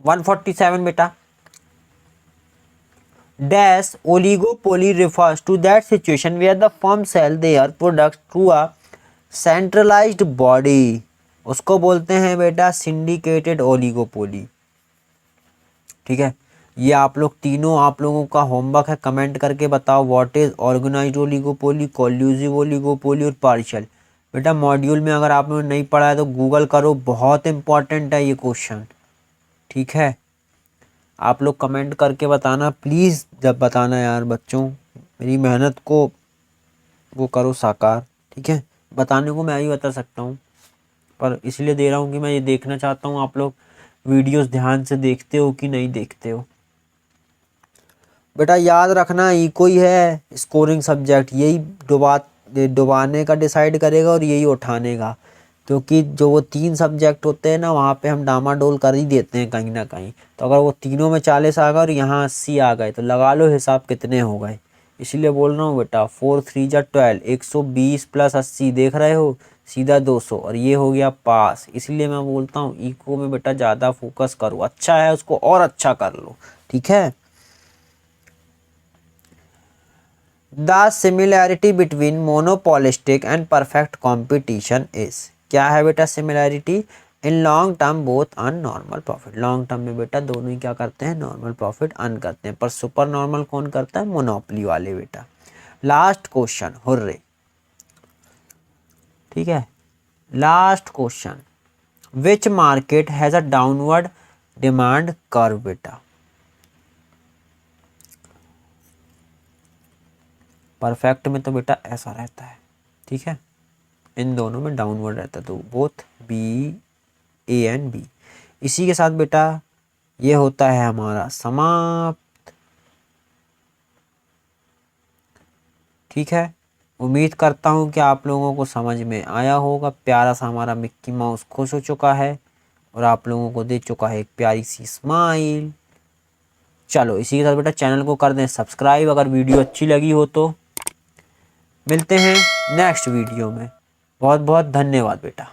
147 बेटा, dash oligopoly refers to that situation where the firm sell their products through a centralized body, उसको बोलते हैं बेटा सिंडिकेटेड ओलिगोपोली, ठीक है। ये आप लोग तीनों, आप लोगों का होमवर्क है, कमेंट करके बताओ what is organised oligopoly, collusive oligopoly और पार्शियल। बेटा मॉड्यूल में अगर आप लोगों ने नहीं पढ़ा है तो गूगल करो, बहुत इंपॉर्टेंट है ये क्वेश्चन, ठीक है। आप लोग कमेंट करके बताना प्लीज़, जब बताना यार बच्चों, मेरी मेहनत को वो करो साकार, ठीक है। बताने को मैं ही बता सकता हूँ, पर इसलिए दे रहा हूँ कि मैं ये देखना चाहता हूँ आप लोग वीडियोस ध्यान से देखते हो कि नहीं देखते हो। बेटा याद रखना, इको ही है स्कोरिंग सब्जेक्ट, यही डुबाने का डिसाइड करेगा और यही उठाने का, क्योंकि जो वो 3 सब्जेक्ट होते हैं ना, वहाँ पे हम डामाडोल कर ही देते हैं कहीं ना कहीं। तो अगर वो तीनों में 40 आ गए और यहाँ 80 आ गए तो लगा लो हिसाब कितने हो गए। इसीलिए बोल रहा हूँ बेटा 4 3 जा 12, 120 प्लस 80 देख रहे हो, सीधा 200, और ये हो गया पास। इसलिए मैं बोलता हूँ इको में बेटा ज़्यादा फोकस करो, अच्छा है उसको और अच्छा कर लो, ठीक है। The similarity between monopolistic and perfect competition is, क्या है बेटा similarity? In long term both earn normal profit, long term में बेटा दोनों ही क्या करते हैं, नॉर्मल प्रॉफिट अर्न करते हैं, पर सुपर नॉर्मल कौन करता है? मोनोपोली वाले बेटा। लास्ट क्वेश्चन, हुर्रे, ठीक है, last question, which market has a downward demand curve बेटा? परफेक्ट में तो बेटा ऐसा रहता है, ठीक है, इन दोनों में डाउनवर्ड रहता है, तो both B, A and B. इसी के साथ बेटा ये होता है हमारा समाप्त, ठीक है। उम्मीद करता हूँ कि आप लोगों को समझ में आया होगा। प्यारा सा हमारा मिक्की माउस खुश हो चुका है और आप लोगों को दे चुका है एक प्यारी सी स्माइल। चलो इसी के साथ बेटा चैनल को कर दें सब्सक्राइब अगर वीडियो अच्छी लगी हो तो। मिलते हैं नेक्स्ट वीडियो में, बहुत बहुत धन्यवाद बेटा।